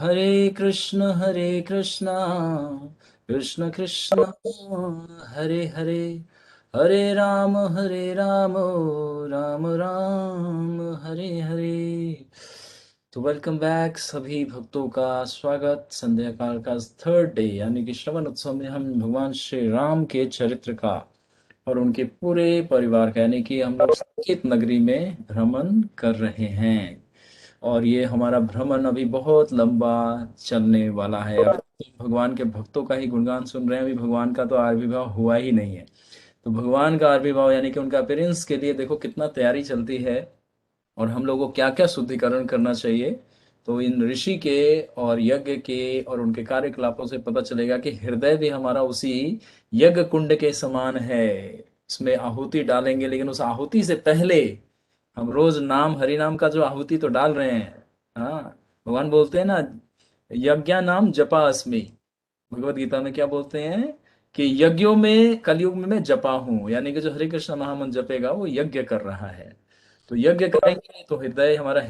हरे कृष्णा कृष्ण कृष्ण हरे हरे, हरे राम राम राम हरे हरे। तो welcome back सभी भक्तों का स्वागत। संध्या काल का थर्ड डे यानी कि श्रवण उत्सव में हम भगवान श्री राम के चरित्र का और उनके पूरे परिवार का यानी कि हम लोग साकेत नगरी में भ्रमण कर रहे हैं। और ये हमारा भ्रमण अभी बहुत लंबा चलने वाला है। अभी तो भगवान के भक्तों का ही गुणगान सुन रहे हैं, अभी भगवान का तो आविर्भाव हुआ ही नहीं है। तो भगवान का आविर्भाव यानी कि उनका अपीयरेंस के लिए देखो कितना तैयारी चलती है और हम लोगों को क्या क्या शुद्धिकरण करना चाहिए। तो इन ऋषि के और यज्ञ के और उनके कार्यकलापों से पता चलेगा कि हृदय भी हमारा उसी यज्ञ कुंड के समान है। उसमें आहुति डालेंगे, लेकिन उस आहुति से पहले हम रोज नाम हरि नाम का जो आहुति तो डाल रहे हैं। हाँ, भगवान बोलते हैं ना, यज्ञा नाम जपा अस्मि। भगवत गीता में क्या बोलते हैं कि यज्ञों में कलयुग में मैं जपा हूं, यानी कि जो हरे कृष्ण महामंत्र जपेगा वो यज्ञ कर रहा है। तो यज्ञ करेंगे तो हृदय हमारा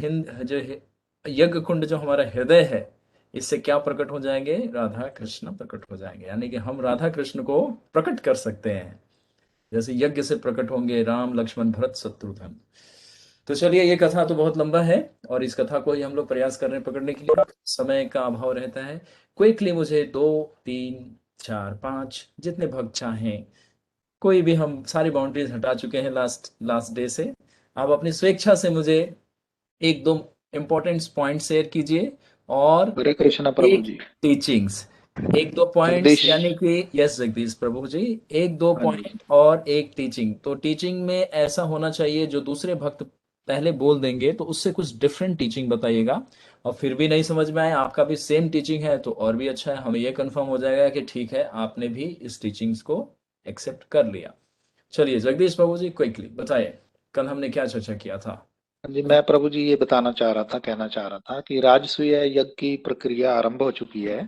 यज्ञ कुंड जो हमारा हृदय है, इससे क्या प्रकट हो जाएंगे? राधा कृष्ण प्रकट हो जाएंगे, यानी कि हम राधा कृष्ण को प्रकट कर सकते हैं, जैसे यज्ञ से प्रकट होंगे राम लक्ष्मण भरत शत्रुघ्न। तो चलिए, ये कथा तो बहुत लंबा है और इस कथा को ही हम लोग प्रयास कर रहे हैं पकड़ने के लिए। समय का अभाव रहता है। क्विकली मुझे 2 3 4 5 जितने भक्त चाहें, कोई भी, हम सारी बाउंड्रीज हटा चुके हैं लास्ट लास्ट डे से। आप अपनी स्वेच्छा से मुझे एक दो इम्पोर्टेंट पॉइंट शेयर कीजिए और हरे कृष्णा प्रभु एक जी। टीचिंग्स, एक दो पॉइंट्स, जगदीश। यानी कि यस जगदीश प्रभु जी, एक दो हाँ जी। पॉइंट और एक टीचिंग। तो टीचिंग में ऐसा होना चाहिए जो दूसरे भक्त पहले बोल देंगे तो उससे कुछ डिफरेंट टीचिंग बताइएगा। और फिर भी नहीं समझ में आए, आपका भी सेम टीचिंग है तो और भी अच्छा है, हमें ये कंफर्म हो जाएगा कि ठीक है, आपने भी इस टीचिंग्स को एक्सेप्ट कर लिया। चलिए जगदीश प्रभु जी, क्विकली बताइए, कल हमने क्या चर्चा किया था? हाँ जी, मैं प्रभु जी ये बताना चाह रहा था, कहना चाह रहा था कि राजसूय यज्ञ की प्रक्रिया आरंभ हो चुकी है।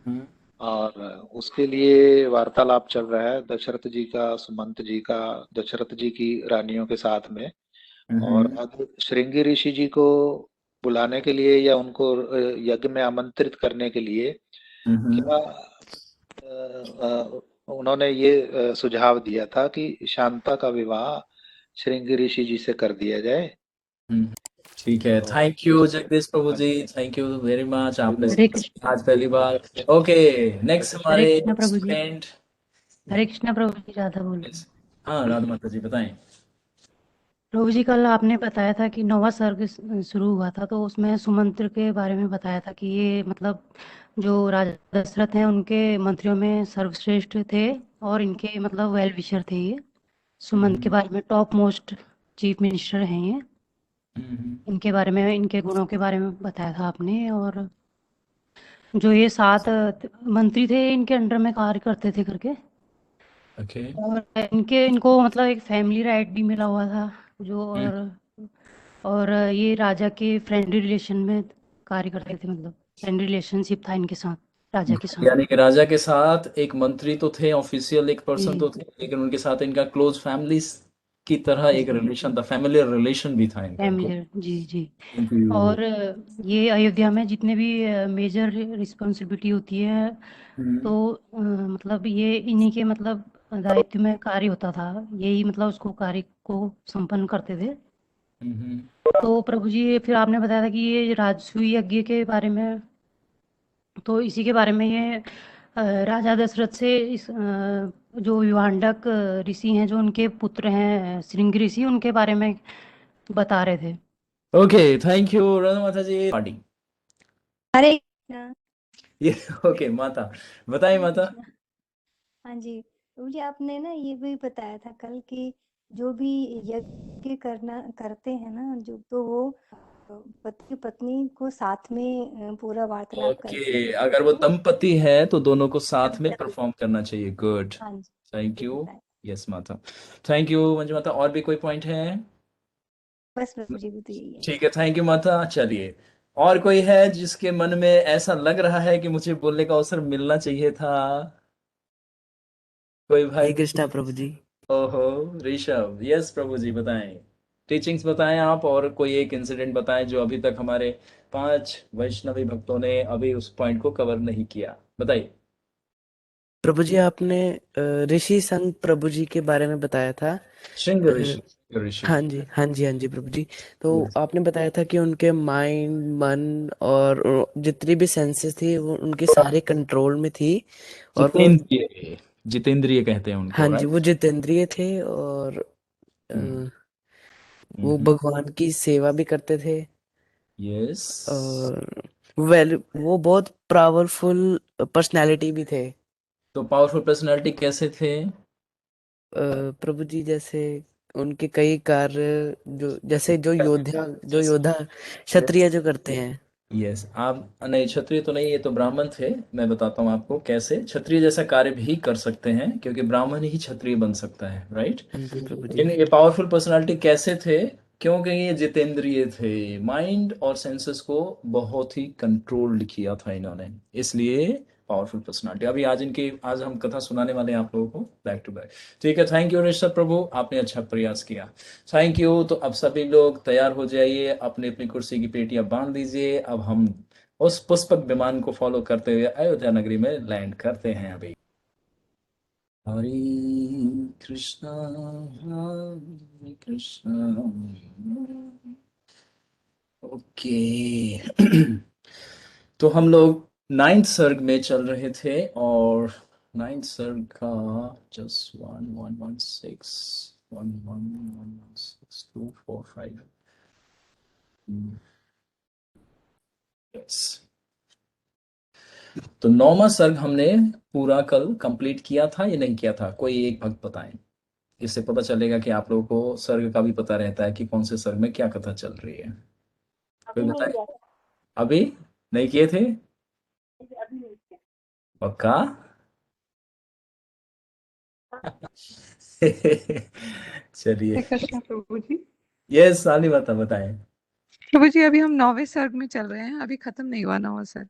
हम्म और उसके लिए वार्तालाप चल रहा है दशरथ जी का, सुमंत जी का, दशरथ जी की रानियों के साथ में। और हम्म अब श्रृंगी ऋषि जी को बुलाने के लिए या उनको यज्ञ में आमंत्रित करने के लिए हम्म क्या उन्होंने ये सुझाव दिया था कि शांता का विवाह श्रृंगी ऋषि जी से कर दिया जाए। हम्म। ठीक है, तो थैंक यू उस जगदीश प्रभु हाँ जी, जी। थैंक यू वेरी मच, आपने हरे कृष्ण। आज पहली बार। ओके, नेक्स्ट हरे हमारे कृष्ण प्रभु जी। स्टूडेंट। हरे कृष्ण प्रभु जी, राधा बोल रही हूँ। हाँ, राधा माता जी बताएं। प्रभु जी, कल आपने बताया था कि नौवा सर्ग शुरू हुआ था, तो उसमें सुमंत्र के बारे में बताया था कि ये मतलब जो राजा दशरथ हैं उनके मंत्रियों में सर्वश्रेष्ठ थे और इनके मतलब वेल विशर थे ये। सुमंत के हम्म बारे में टॉप मोस्ट चीफ मिनिस्टर हैं ये। हम्म इनके बारे में, इनके गुणों के बारे में बताया था आपने। और जो ये 7 मंत्री थे इनके अंडर में कार्य करते थे करके। ओके। और इनको मतलब एक फैमिली राइट भी मिला हुआ था जो। हम्म, और ये राजा के फ्रेंडली रिलेशन में कार्य करते थे, मतलब फ्रेंडली रिलेशनशिप था इनके साथ, राजा के साथ। यानी कि राजा के साथ एक मंत्री तो थे, ऑफिशियल एक पर्सन जी तो थे, लेकिन उनके साथ इनका क्लोज फैमिली की तरह एक जी। रिलेशन था, फैमिलियर रिलेशन भी था इनका। फैमिली, जी जी। Thank you. और ये अयोध्या में जितने भी मेजर रिस्पॉन्सिबिलिटी होती है, हम्म तो मतलब ये इन्हीं के मतलब दायित्व में कार्य होता था। यही मतलब उसको कार्य को संपन्न करते थे। हम्म तो प्रभु जी, फिर आपने बताया था कि ये राजसूय यज्ञ के बारे में, तो इसी के बारे में ये राजा दशरथ से जो विभांडक ऋषि हैं, जो उनके पुत्र हैं श्रृंगी ऋषि, उनके बारे में बता रहे थे। ओके, थैंक यू राधा माता जी। पार्टी हरे कृष्णा। ये ओके माता, बताइए हरे माता। कृष्णा। हाँ जी, मुझे आपने ना ये भी बताया था कल कि जो भी यज्ञ करना करते हैं ना, जो तो वो पति पत्नी को साथ में पूरा वार्तालाप करते ओके, हैं, अगर वो है ना? दंपति है तो दोनों को साथ में दंपति। परफॉर्म करना चाहिए। गुड, हाँ जी, थैंक ये यू। बताया। यस माता, थैंक यू मंजू माता। और भी कोई पॉइंट है? बस मुझे भी तो यही है। ठीक है, थैंक यू माता। चलिए, और कोई है जिसके मन में ऐसा लग रहा है कि मुझे बोलने का अवसर मिलना चाहिए था? कोई हरे भाई? कृष्णा प्रभु जी। ओहो, ऋषभ, यस प्रभु जी बताएं, टीचिंग्स बताएं आप, और कोई एक इंसिडेंट बताएं जो अभी तक हमारे 5 वैष्णवी भक्तों ने अभी उस पॉइंट को कवर नहीं किया। बताइए। प्रभु जी आपने ऋषि संघ प्रभु जी के बारे में बताया था। श्रृंग अ, ऋषि, ऋषि। हाँ जी, हाँ जी, हाँ जी प्रभु जी। तो Yes. आपने बताया था कि उनके माइंड, मन और जितनी भी सेंसेस थी वो उनके सारे कंट्रोल में थी और वो, जितेंद्रिय, जितेंद्रिय कहते हैं हाँ उनको, जी, राइट। वो जितेंद्रिय थे और अ, वो भगवान की सेवा भी करते थे यस। और वो बहुत पावरफुल पर्सनालिटी भी थे। तो पावरफुल पर्सनालिटी कैसे थे? प्रभु जी जैसे उनके कई कार्य जो जैसे जो योद्धा क्षत्रिय जो करते हैं। यस, आप नहीं, क्षत्रिय तो नहीं, ये तो ब्राह्मण थे। मैं बताता हूँ आपको कैसे क्षत्रिय जैसा कार्य भी कर सकते हैं, क्योंकि ब्राह्मण ही क्षत्रिय बन सकता है, राइट। हाँ जी प्रभु जी। लेकिन ये पावरफुल पर्सनालिटी कैसे थे? क्योंकि ये जितेंद्रिय थे, माइंड और सेंसेस को बहुत ही कंट्रोल्ड किया था इन्होंने, इसलिए पावरफुल पर्सनालिटी। अभी आज हम कथा सुनाने वाले हैं आप लोगों को बैक टू बैक। ठीक है, थैंक यू ऋषभ प्रभु, आपने अच्छा प्रयास किया। Thank you. तो अब सभी लोग तैयार हो जाइए, अपनी अपनी कुर्सी की पेटियां बांध दीजिए। अब हम उस पुष्पक विमान को फॉलो करते हुए अयोध्या नगरी में लैंड करते हैं अभी। हरे कृष्णा, हरे कृष्णा। ओके। तो हम लोग 9th सर्ग में चल रहे थे, और 9th सर्ग का जस्ट 1 1 1 6 1 1 1 6 2 4 5। यस। तो 9वां सर्ग हमने पूरा कल कंप्लीट किया था या नहीं किया था? कोई एक भक्त बताएं। इससे पता चलेगा कि आप लोगों को सर्ग का भी पता रहता है कि कौन से सर्ग में क्या कथा चल रही है। कोई बताए? अभी नहीं किए थे? पक्का? चलिए। हरे कृष्ण प्रभु जी। यस, साली बात बताएं। प्रभु जी अभी हम 9वें सर्ग में चल रहे हैं, अभी खत्म नहीं हुआ 9वां सर्ग।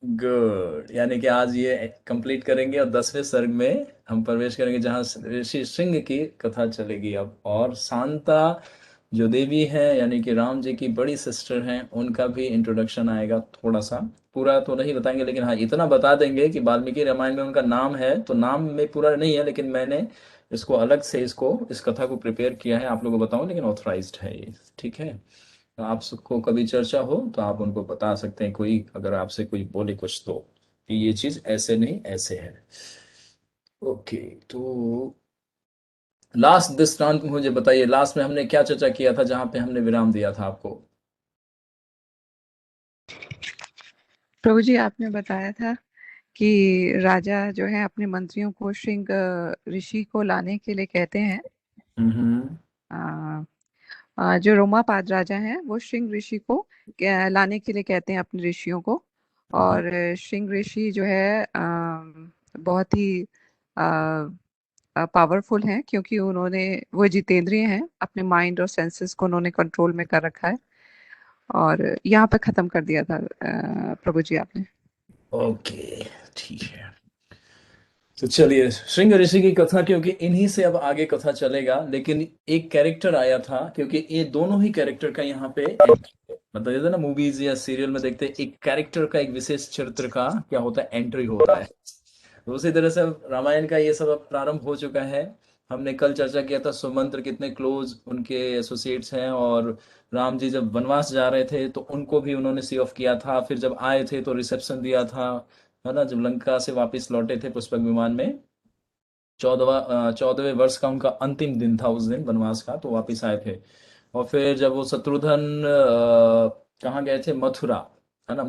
गुड, यानी कि आज ये कंप्लीट करेंगे और 10वें सर्ग में हम प्रवेश करेंगे, जहां ऋषि सिंह की कथा चलेगी अब। और शांता जो देवी है, यानी कि राम जी की बड़ी सिस्टर हैं, उनका भी इंट्रोडक्शन आएगा थोड़ा सा। पूरा तो नहीं बताएंगे, लेकिन हाँ इतना बता देंगे कि वाल्मीकि रामायण में उनका नाम है, तो नाम में पूरा नहीं है, लेकिन मैंने इसको अलग से इस कथा को प्रिपेयर किया है, आप लोगों को बताऊं, लेकिन ऑथराइज्ड है ये। ठीक है। तो आप सबको कभी चर्चा हो तो आप उनको बता सकते हैं, कोई अगर आपसे कोई बोले कुछ तो, कि ये चीज ऐसे नहीं ऐसे है। ओके। तो लास्ट दृष्टांत मुझे बताइए, लास्ट में हमने क्या चर्चा किया था, जहां पे हमने विराम दिया था आपको? प्रभु जी आपने बताया था कि राजा जो है अपने मंत्रियों को श्रृंग ऋषि को लाने के लिए कहते हैं। हम्म। आ, जो रोमापाद राजा हैं वो श्रृंग ऋषि को लाने के लिए कहते हैं अपने ऋषियों को। और श्रृंग ऋषि जो है बहुत ही पावरफुल हैं, क्योंकि उन्होंने वो जितेंद्रिय हैं, अपने माइंड और सेंसेस को उन्होंने कंट्रोल में कर रखा है। और यहाँ पे खत्म कर दिया था प्रभु जी आपने। ओके, ठीक है। तो चलिए, श्रृंग ऋषि की कथा, क्योंकि इन्हीं से अब आगे कथा चलेगा, लेकिन एक कैरेक्टर आया था, क्योंकि ये दोनों ही कैरेक्टर का यहाँ पे मतलब जैसे ना मूवीज या सीरियल में देखते हैं, एक कैरेक्टर का, एक विशेष चरित्र का क्या होता है, एंट्री होता है। तो उसी तरह से अब रामायण का ये सब अब प्रारंभ हो चुका है। हमने कल चर्चा किया था सुमंत्र कितने क्लोज उनके एसोसिएट्स हैं, और राम जी जब वनवास जा रहे थे तो उनको भी उन्होंने सी ऑफ किया था, फिर जब आए थे तो रिसेप्शन दिया था, है ना, जब लंका से वापस लौटे थे पुष्पक विमान में। 14वें वर्ष का उनका अंतिम दिन था उस दिन वनवास का, तो वापस आए थे। और फिर जब वो शत्रुघ्न कहाँ गए थे, मथुरा, है ना,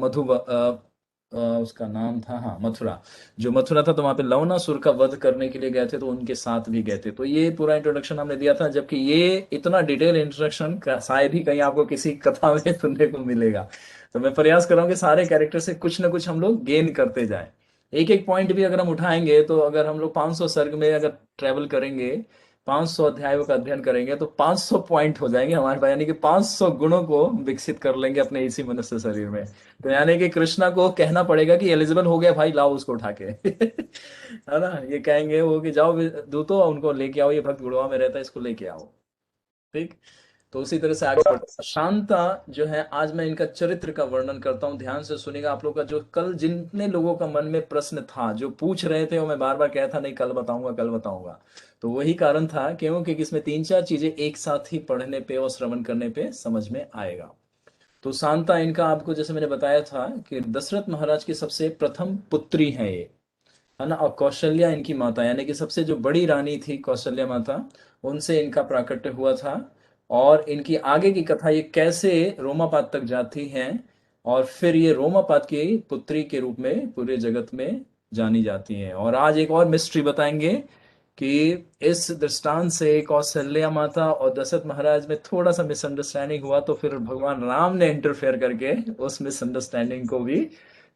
उसका नाम था, हाँ, मथुरा। जो मथुरा था, तो वहां पे लवणासुर का वध करने के लिए गए थे, तो उनके साथ भी गए थे। तो ये पूरा इंट्रोडक्शन हमने दिया था, जबकि ये इतना डिटेल इंट्रोडक्शन शायद ही कहीं आपको किसी कथा में सुनने को मिलेगा। तो मैं प्रयास कर रहा हूँ कि सारे कैरेक्टर से कुछ ना कुछ हम लोग गेन करते जाएं। एक एक पॉइंट भी अगर हम उठाएंगे, तो अगर हम लोग 500 सर्ग में अगर ट्रेवल करेंगे, 500 अध्यायों का अध्ययन करेंगे, तो 500 पॉइंट हो जाएंगे हमारे पास, यानी कि 500 गुणों को विकसित कर लेंगे अपने इसी मनुष्य शरीर में। तो यानी कि कृष्णा को कहना पड़ेगा कि एलिजिबल हो गया भाई, लाओ उसको उठा के। है ना, ये कहेंगे वो कि जाओ दूतो, उनको लेके आओ, ये भक्त गुड़वा में रहता है, इसको लेके आओ। ठीक। तो उसी तरह से आगे बढ़ते हैं। शांता जो है, आज मैं इनका चरित्र का वर्णन करता हूँ, ध्यान से सुनिएगा। आप लोग का जो कल जितने लोगों का मन में प्रश्न था, जो पूछ रहे थे, और मैं बार बार कह था नहीं कल बताऊंगा कल बताऊंगा, तो वही कारण था क्योंकि इसमें तीन चार चीजें एक साथ ही पढ़ने पे और श्रवण करने पे समझ में आएगा। तो शांता इनका, आपको जैसे मैंने बताया था कि दशरथ महाराज की सबसे प्रथम पुत्री है ये, है ना। और कौशल्या इनकी माता, यानी कि सबसे जो बड़ी रानी थी कौशल्या माता, उनसे इनका प्राकट्य हुआ था। और इनकी आगे की कथा ये कैसे रोमापाद तक जाती है, और फिर ये रोमापाद की पुत्री के रूप में पूरे जगत में जानी जाती है। और आज एक और मिस्ट्री बताएंगे कि इस दृष्टांत से कौशल्या माता और दशरथ महाराज में थोड़ा सा मिसअंडरस्टैंडिंग हुआ, तो फिर भगवान राम ने इंटरफेयर करके उस मिसअंडरस्टैंडिंग को भी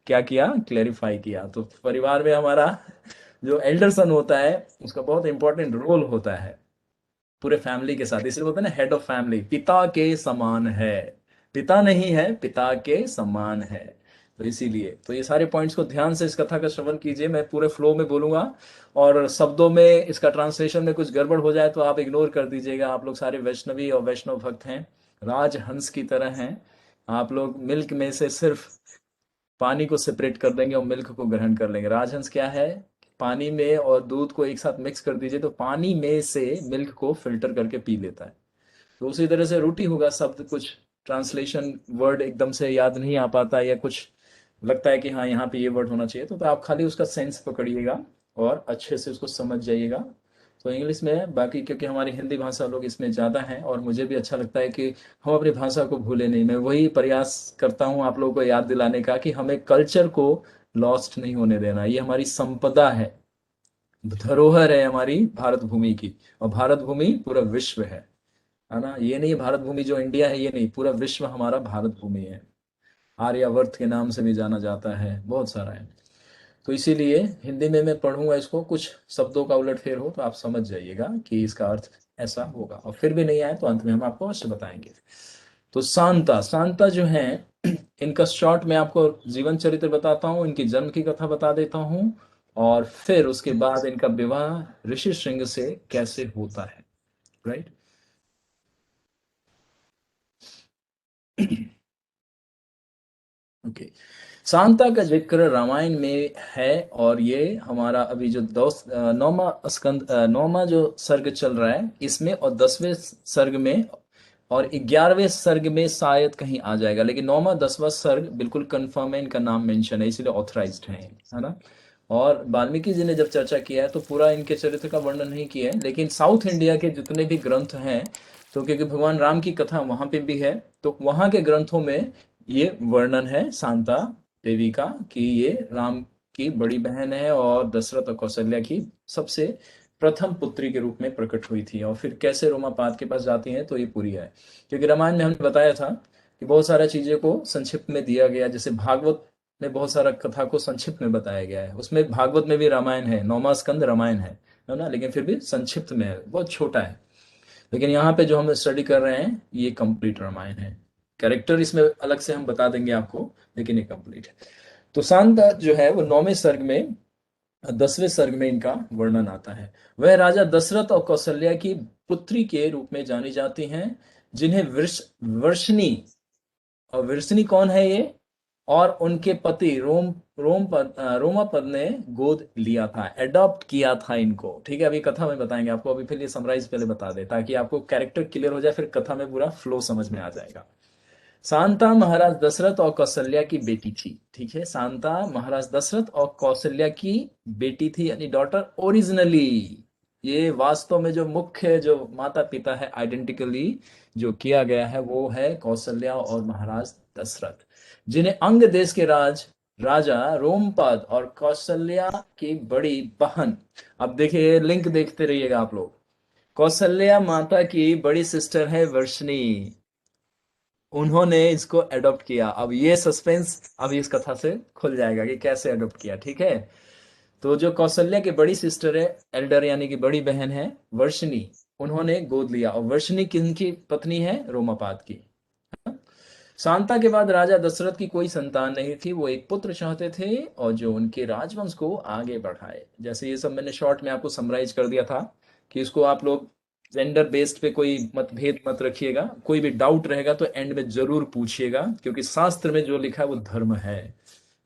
क्या किया, क्लैरिफाई किया। तो परिवार में हमारा जो एल्डर सन होता है, उसका बहुत इंपॉर्टेंट रोल होता है पूरे फैमिली के साथ। इसलिए बोलते हैं ना, हेड ऑफ फैमिली पिता के समान है, पिता नहीं है पिता के समान है। तो इसीलिए तो ये सारे पॉइंट्स को ध्यान से इस कथा का श्रवण कीजिए। मैं पूरे फ्लो में बोलूंगा, और शब्दों में इसका ट्रांसलेशन में कुछ गड़बड़ हो जाए तो आप इग्नोर कर दीजिएगा। आप लोग सारे वैष्णवी और वैष्णव भक्त हैं, राजहंस की तरह हैं। आप लोग मिल्क में से सिर्फ पानी को सेपरेट कर देंगे और मिल्क को ग्रहण कर लेंगे। राजहंस क्या है, पानी में और दूध को एक साथ मिक्स कर दीजिए तो पानी में से मिल्क को फिल्टर करके पी लेता है। तो उसी तरह से रोटी होगा, शब्द कुछ ट्रांसलेशन वर्ड एकदम से याद नहीं आ पाता, या कुछ लगता है कि हाँ यहाँ पे ये वर्ड होना चाहिए, तो आप खाली उसका सेंस पकड़िएगा और अच्छे से उसको समझ जाइएगा। तो इंग्लिश में बाकी, क्योंकि हमारी हिंदी भाषा लोग इसमें ज़्यादा हैं, और मुझे भी अच्छा लगता है कि हम अपनी भाषा को भूले नहीं। मैं वही प्रयास करता हूँ आप लोगों को याद दिलाने का कि हमें कल्चर को लॉस्ट नहीं होने देना। ये हमारी संपदा है, धरोहर है हमारी भारत भूमि की। और भारत भूमि पूरा विश्व है ना। ये नहीं भारत भूमि जो इंडिया है, ये नहीं, पूरा विश्व हमारा भारत भूमि है। आर्यावर्त के नाम से भी जाना जाता है, बहुत सारा है। तो इसीलिए हिंदी में मैं पढ़ूंगा इसको, कुछ शब्दों का उलटफेर हो तो आप समझ जाइएगा कि इसका अर्थ ऐसा होगा, और फिर भी नहीं आए तो अंत में हम आपको अवश्य बताएंगे। तो शांता, शांता जो है, इनका शॉर्ट में आपको जीवन चरित्र बताता हूँ, इनकी जन्म की कथा बता देता हूँ, और फिर उसके बाद इनका विवाह ऋषि श्रृंग से कैसे होता है, राइट। ओके, शांता का जिक्र रामायण में है, और ये हमारा अभी जो नौमा स्कंद, नौमा जो सर्ग चल रहा है इसमें, और 10वें सर्ग में, और 11वें सर्ग में शायद कहीं आ जाएगा, लेकिन नौमा 10वां सर्ग बिल्कुल कंफर्म है, इनका नाम मेंशन है, इसलिए ऑथराइज्ड है ना। और वाल्मीकि जी ने जब चर्चा किया है तो पूरा इनके चरित्र का वर्णन नहीं किया है, लेकिन साउथ इंडिया के जितने भी ग्रंथ हैं, तो क्योंकि भगवान राम की कथा वहां पे भी है, तो वहां के ग्रंथों में ये वर्णन है शांता देवी का, कि ये राम की बड़ी बहन है और दशरथ और कौशल्या की सबसे प्रथम पुत्री के रूप में प्रकट हुई थी। और फिर कैसे रोमापाद के पास जाती हैं, तो ये पूरी है। क्योंकि रामायण में हमने बताया था कि बहुत सारा चीजें को संक्षिप्त में दिया गया, जैसे भागवत में बहुत सारा कथा को संक्षिप्त में बताया गया है। उसमें भागवत में भी रामायण है, नौमा स्कंद रामायण है ना, लेकिन फिर भी संक्षिप्त में है, बहुत छोटा है। लेकिन यहाँ पे जो हम स्टडी कर रहे हैं ये कंप्लीट रामायण है। कैरेक्टर इसमें अलग से हम बता देंगे आपको, लेकिन ये कंप्लीट है। तो शांता जो है वो 9वें सर्ग में, 10वें सर्ग में इनका वर्णन आता है। वह राजा दशरथ और कौशल्या की पुत्री के रूप में जानी जाती हैं, जिन्हें वर्षनी, और वर्षनी कौन है ये, और उनके पति रोमापद ने गोद लिया था, एडॉप्ट किया था इनको। ठीक है, अभी कथा में बताएंगे आपको, अभी फिर ये समराइज पहले बता दे ताकि आपको कैरेक्टर क्लियर हो जाए, फिर कथा में पूरा फ्लो समझ में आ जाएगा। शांता महाराज दशरथ और कौशल्या की बेटी थी। ठीक है, शांता महाराज दशरथ और कौशल्या की बेटी थी, यानी डॉटर ओरिजिनली। ये वास्तव में जो मुख्य जो माता पिता है आइडेंटिकली जो किया गया है, वो है कौशल्या और महाराज दशरथ, जिन्हें अंग देश के राजा रोमपद और कौशल्या की बड़ी बहन, अब देखिए लिंक देखते रहिएगा आप लोग, कौशल्या माता की बड़ी सिस्टर है वर्षनी, उन्होंने इसको एडॉप्ट किया। अब ये सस्पेंस अब इस कथा से खुल जाएगा कि कैसे एडॉप्ट किया। ठीक है, तो जो कौशल्या की बड़ी सिस्टर है, एल्डर यानी कि बड़ी बहन है वर्षनी, उन्होंने गोद लिया। और वर्षनी किनकी पत्नी है, रोमापाद की। शांता के बाद राजा दशरथ की कोई संतान नहीं थी, वो एक पुत्र चाहते थे और जो उनके राजवंश को आगे बढ़ाए। जैसे ये सब मैंने शॉर्ट में आपको समराइज कर दिया था कि इसको आप लोग जेंडर बेस्ड पे कोई मतभेद मत रखिएगा, कोई भी डाउट रहेगा तो एंड में जरूर पूछिएगा, क्योंकि शास्त्र में जो लिखा है वो धर्म है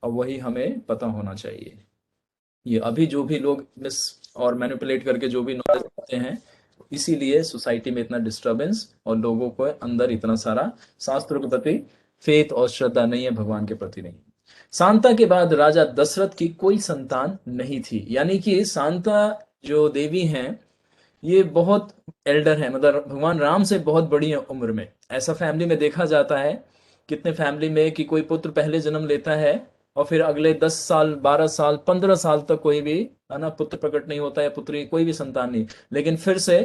और वही हमें पता होना चाहिए। ये अभी जो भी लोग मिस और मैनिपुलेट करके जो भी नॉलेज देते हैं, इसीलिए सोसाइटी में इतना डिस्टरबेंस और लोगों को अंदर इतना सारा शास्त्रों के प्रति फेथ और श्रद्धा नहीं है, भगवान के प्रति नहीं। शांता के बाद राजा दशरथ की कोई संतान नहीं थी, यानी कि शांता जो देवी हैं ये बहुत एल्डर है, मतलब भगवान राम से बहुत बड़ी है उम्र में। ऐसा फैमिली में देखा जाता है, कितने फैमिली में कि कोई पुत्र पहले जन्म लेता है और फिर अगले 10 साल 12 साल 15 साल तक कोई भी है ना पुत्र प्रकट नहीं होता है, पुत्री कोई भी संतान नहीं, लेकिन फिर से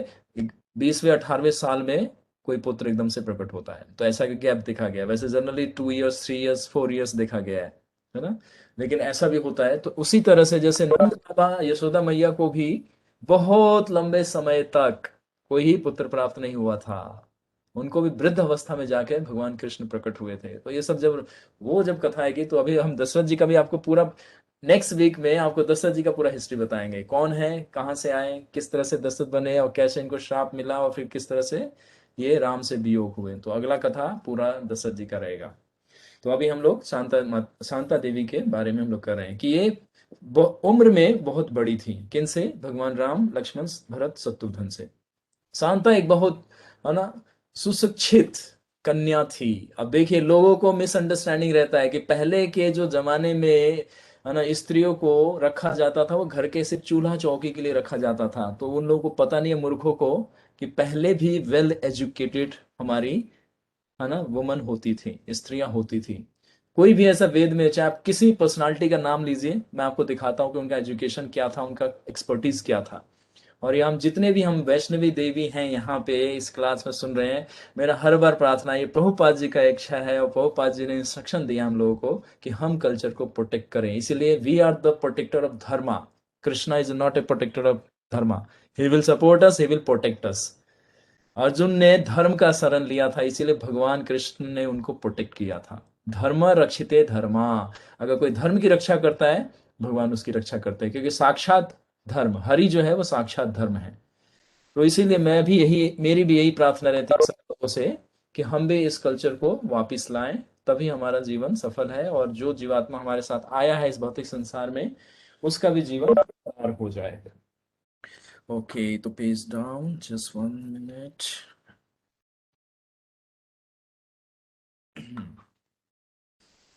20वें 18वें साल में कोई पुत्र एकदम से प्रकट होता है। तो ऐसा गैप देखा गया है। वैसे जनरली 2 इयर्स 3 इयर्स 4 इयर्स देखा गया है ना, लेकिन ऐसा भी होता है। तो उसी तरह से जैसे नंद बाबा यशोदा मैया को भी बहुत लंबे समय तक कोई ही पुत्र प्राप्त नहीं हुआ था, उनको भी वृद्ध अवस्था में जाके भगवान कृष्ण प्रकट हुए थे। तो ये सब जब कथा आएगी तो अभी हम दशरथ जी का भी आपको पूरा नेक्स्ट वीक में आपको दशरथ जी का पूरा हिस्ट्री बताएंगे, कौन है, कहाँ से आए, किस तरह से दशरथ बने और कैसे इनको श्राप मिला और फिर किस तरह से ये राम से वियोग हुए। तो अगला कथा पूरा दशरथ जी का रहेगा। तो अभी हम लोग शांता देवी के बारे में हम लोग कर रहे हैं कि ये उम्र में बहुत बड़ी थी। किन से? भगवान राम लक्ष्मण भरत शत्रुघ्न से। शांता एक बहुत है ना सुशिक्षित कन्या थी। अब देखिए लोगों को मिसअंडरस्टैंडिंग रहता है कि पहले के जो जमाने में है ना स्त्रियों को रखा जाता था, वो घर के सिर्फ चूल्हा चौकी के लिए रखा जाता था। तो उन लोगों को पता नहीं है, मूर्खों को, कि पहले भी वेल एजुकेटेड हमारी है ना वुमन होती थी, स्त्रियां होती थी। कोई भी ऐसा वेद में, चाहे आप किसी पर्सनालिटी का नाम लीजिए, मैं आपको दिखाता हूँ कि उनका एजुकेशन क्या था, उनका एक्सपर्टीज क्या था। और ये हम जितने भी हम वैष्णवी देवी हैं यहाँ पे इस क्लास में सुन रहे हैं, मेरा हर बार प्रार्थना है, ये प्रभुपाद जी का इच्छा है और प्रभुपाद जी ने इंस्ट्रक्शन दिया हम लोगों को कि हम कल्चर को प्रोटेक्ट करें। इसीलिए we are the protector of dharma. Krishna is not a protector of dharma, he will support us, he will protect us. Arjun ने धर्म का शरण लिया था, इसीलिए भगवान कृष्ण ने उनको प्रोटेक्ट किया था। धर्म रक्षिते धर्मा, अगर कोई धर्म की रक्षा करता है, भगवान उसकी रक्षा करते हैं, क्योंकि साक्षात धर्म हरि जो है वो साक्षात धर्म है। तो इसीलिए मैं भी मेरी भी यही प्रार्थना रहती है सब लोगों से कि हम भी इस कल्चर को वापस लाएं, तभी हमारा जीवन सफल है और जो जीवात्मा हमारे साथ आया है इस भौतिक संसार में, उसका भी जीवन बेकार हो जाए। ओके, तो पेज डाउन, जस्ट 1 मिनट।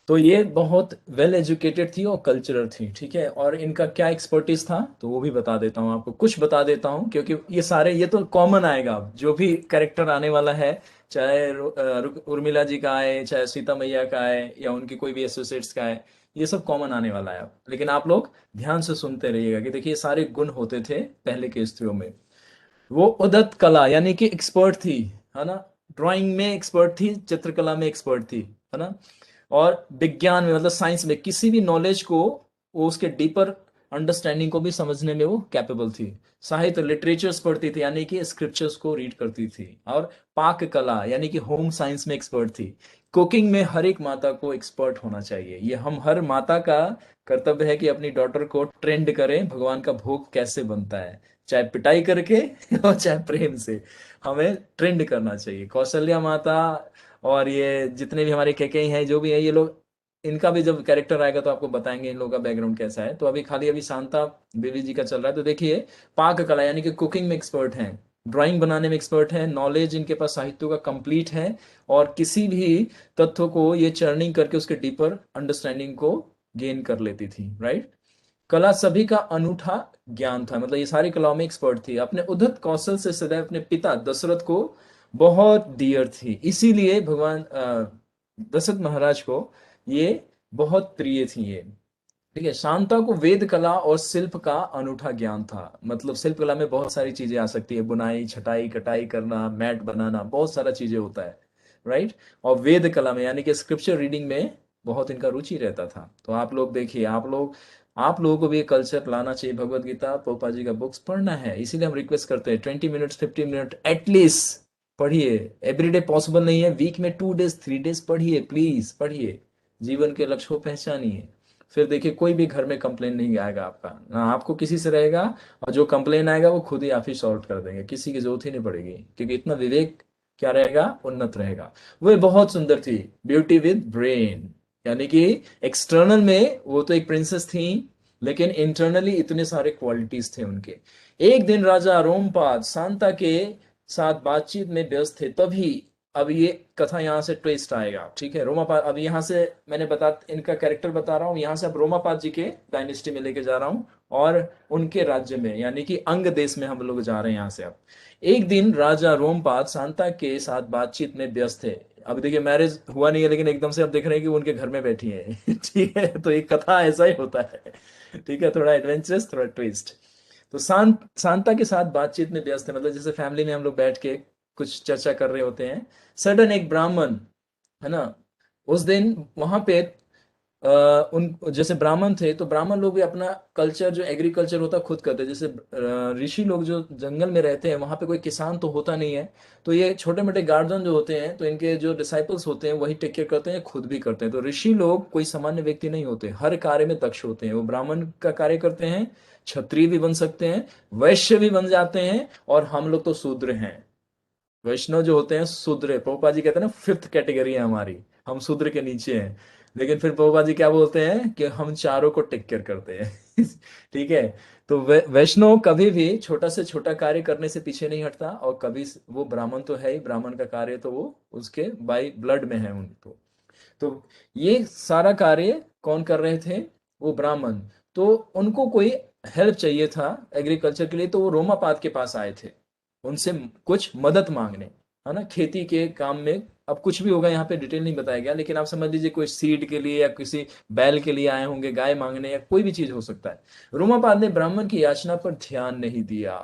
तो ये बहुत वेल एजुकेटेड थी और कल्चरल थी, ठीक है। और इनका क्या एक्सपर्टीज था तो वो भी बता देता हूँ आपको, कुछ बता देता हूँ, क्योंकि ये सारे ये तो कॉमन आएगा। अब जो भी कैरेक्टर आने वाला है, चाहे उर्मिला जी का आए, चाहे सीता मैया का आए, या उनकी कोई भी एसोसिएट्स का आए, ये सब कॉमन आने वाला है। लेकिन आप लोग ध्यान से सुनते रहिएगा कि देखिए सारे गुण होते थे पहले के स्त्रियों में। वो उदत कला यानी कि एक्सपर्ट थी, है ना, ड्राइंग में एक्सपर्ट थी, चित्रकला में एक्सपर्ट थी, है ना, और विज्ञान में मतलब साइंस में किसी भी नॉलेज को, वो उसके डीपर अंडरस्टैंडिंग को भी समझने में वो कैपेबल थी। साहित्य लिटरेचर्स पढ़ती थी, यानी कि स्क्रिप्चर्स को रीड करती थी। और पाक कला यानी कि होम साइंस में एक्सपर्ट थी। कुकिंग में हर एक माता को एक्सपर्ट होना चाहिए। ये हम हर माता का कर्तव्य है कि अपनी डॉटर को ट्रेंड करें भगवान का भोग कैसे बनता है, चाहे पिटाई करके और चाहे प्रेम से, हमें ट्रेंड करना चाहिए। कौशल्या माता और ये जितने भी हमारे केके हैं, जो भी है, ये लोग, इनका भी जब कैरेक्टर आएगा तो आपको बताएंगे इन लोगों का बैकग्राउंड कैसा है। तो अभी शांता देवी जी का चल रहा है। तो देखिए पाक कला यानी कि कुकिंग में एक्सपर्ट हैं, ड्राइंग बनाने में एक्सपर्ट हैं, नॉलेज इनके पास साहित्यों का कंप्लीट है, और किसी भी तत्व को ये चर्निंग करके उसके डीपर अंडरस्टैंडिंग को गेन कर लेती थी, राइट। कला सभी का अनूठा ज्ञान था, मतलब ये सारी कलाओं में एक्सपर्ट थी। अपने उद्धत कौशल से सदैव अपने पिता दशरथ को बहुत डियर थी, इसीलिए भगवान दशरथ महाराज को ये बहुत प्रिय थी ये, ठीक है। शांता को वेद कला और शिल्प का अनूठा ज्ञान था। मतलब शिल्प कला में बहुत सारी चीजें आ सकती है, बुनाई, छटाई, कटाई करना, मैट बनाना, बहुत सारा चीजें होता है, राइट। और वेद कला में यानी कि स्क्रिप्चर रीडिंग में बहुत इनका रुचि रहता था। तो आप लोग देखिए, आप लोगों को भी कल्चर लाना चाहिए। भगवत गीता पोपा जी का बुक्स पढ़ना है, इसीलिए हम रिक्वेस्ट करते हैं 20 मिनट्स 15 मिनट एटलीस्ट पढ़िए। एवरीडे पॉसिबल नहीं है, वीक में 2 डेज 3 डेज पढ़िए, प्लीज पढ़िए। जीवन के लक्ष्य को पहचानिए। फिर देखिए कोई भी घर में कंप्लेन नहीं आएगा आपका, ना आपको किसी से रहेगा, और जो कंप्लेन आएगा वो खुद ही आप ही सॉल्व कर देंगे, किसी की जरूरत ही नहीं पड़ेगी, क्योंकि इतना विवेक क्या रहेगा, उन्नत रहेगा। वो बहुत सुंदर थी, ब्यूटी विद ब्रेन, यानी कि एक्सटर्नल में वो तो एक प्रिंसेस थी, लेकिन इंटरनली इतने सारे क्वालिटीज थे उनके। एक दिन राजा रोमपाद सांता के साथ बातचीत में व्यस्त थे, तभी, अब ये कथा यहाँ से ट्विस्ट आएगा, ठीक है। रोमापाद, अब यहाँ से मैंने इनका कैरेक्टर बता रहा हूँ, यहाँ से अब रोमापाद जी के डायनेस्टी में लेके जा रहा हूँ, और उनके राज्य में, यानी कि अंग देश में हम लोग जा रहे हैं यहाँ से अब। एक दिन राजा रोमपाद सांता के साथ बातचीत में व्यस्त थे। अब देखिए मैरिज हुआ नहीं है, लेकिन एकदम से अब देख रहे हैं कि वो उनके घर में बैठी है ठीक है, तो एक कथा ऐसा ही होता है, ठीक है, थोड़ा एडवेंचरस, थोड़ा ट्विस्ट। तो सांता के साथ बातचीत में व्यस्त है, मतलब जैसे फैमिली में हम लोग बैठ के कुछ चर्चा कर रहे होते हैं। सडन एक ब्राह्मण, है ना, उस दिन वहां पे उन जैसे ब्राह्मण थे, तो ब्राह्मण लोग भी अपना कल्चर, जो एग्रीकल्चर होता है, खुद करते हैं। जैसे ऋषि लोग जो जंगल में रहते हैं, वहां पे कोई किसान तो होता नहीं है, तो ये छोटे मोटे गार्जियन जो होते हैं, तो इनके जो डिसाइपल्स होते हैं वही टेक केयर करते हैं, खुद भी करते हैं। तो ऋषि लोग कोई सामान्य व्यक्ति नहीं होते, हर कार्य में दक्ष होते हैं। वो ब्राह्मण का कार्य करते हैं, क्षत्रिय भी बन सकते हैं, वैश्य भी बन जाते हैं, और हम लोग तो शूद्र हैं। वैष्णव जो होते हैं शूद्र, प्रभुपाद जी कहते हैं ना, फिफ्थ कैटेगरी है हमारी, हम शूद्र के नीचे हैं। लेकिन फिर प्रभुपाद जी क्या बोलते हैं कि हम चारों को टेक केयर करते हैं ठीक है। तो वैष्णव कभी भी छोटा से छोटा कार्य करने से पीछे नहीं हटता, और कभी वो ब्राह्मण तो है ही, ब्राह्मण का कार्य तो वो उसके बाई ब्लड में है उनको। तो ये सारा कार्य कौन कर रहे थे, वो ब्राह्मण। तो उनको कोई हेल्प चाहिए था एग्रीकल्चर के लिए, तो वो रोमापाद के पास आए थे उनसे कुछ मदद मांगने, है ना, खेती के काम में। अब कुछ भी होगा, यहाँ पे डिटेल नहीं बताया गया, लेकिन आप समझ लीजिए कोई सीड के लिए या किसी बैल के लिए आए होंगे, गाय मांगने, या कोई भी चीज हो सकता है। रोमापाद ने ब्राह्मण की याचना पर ध्यान नहीं दिया।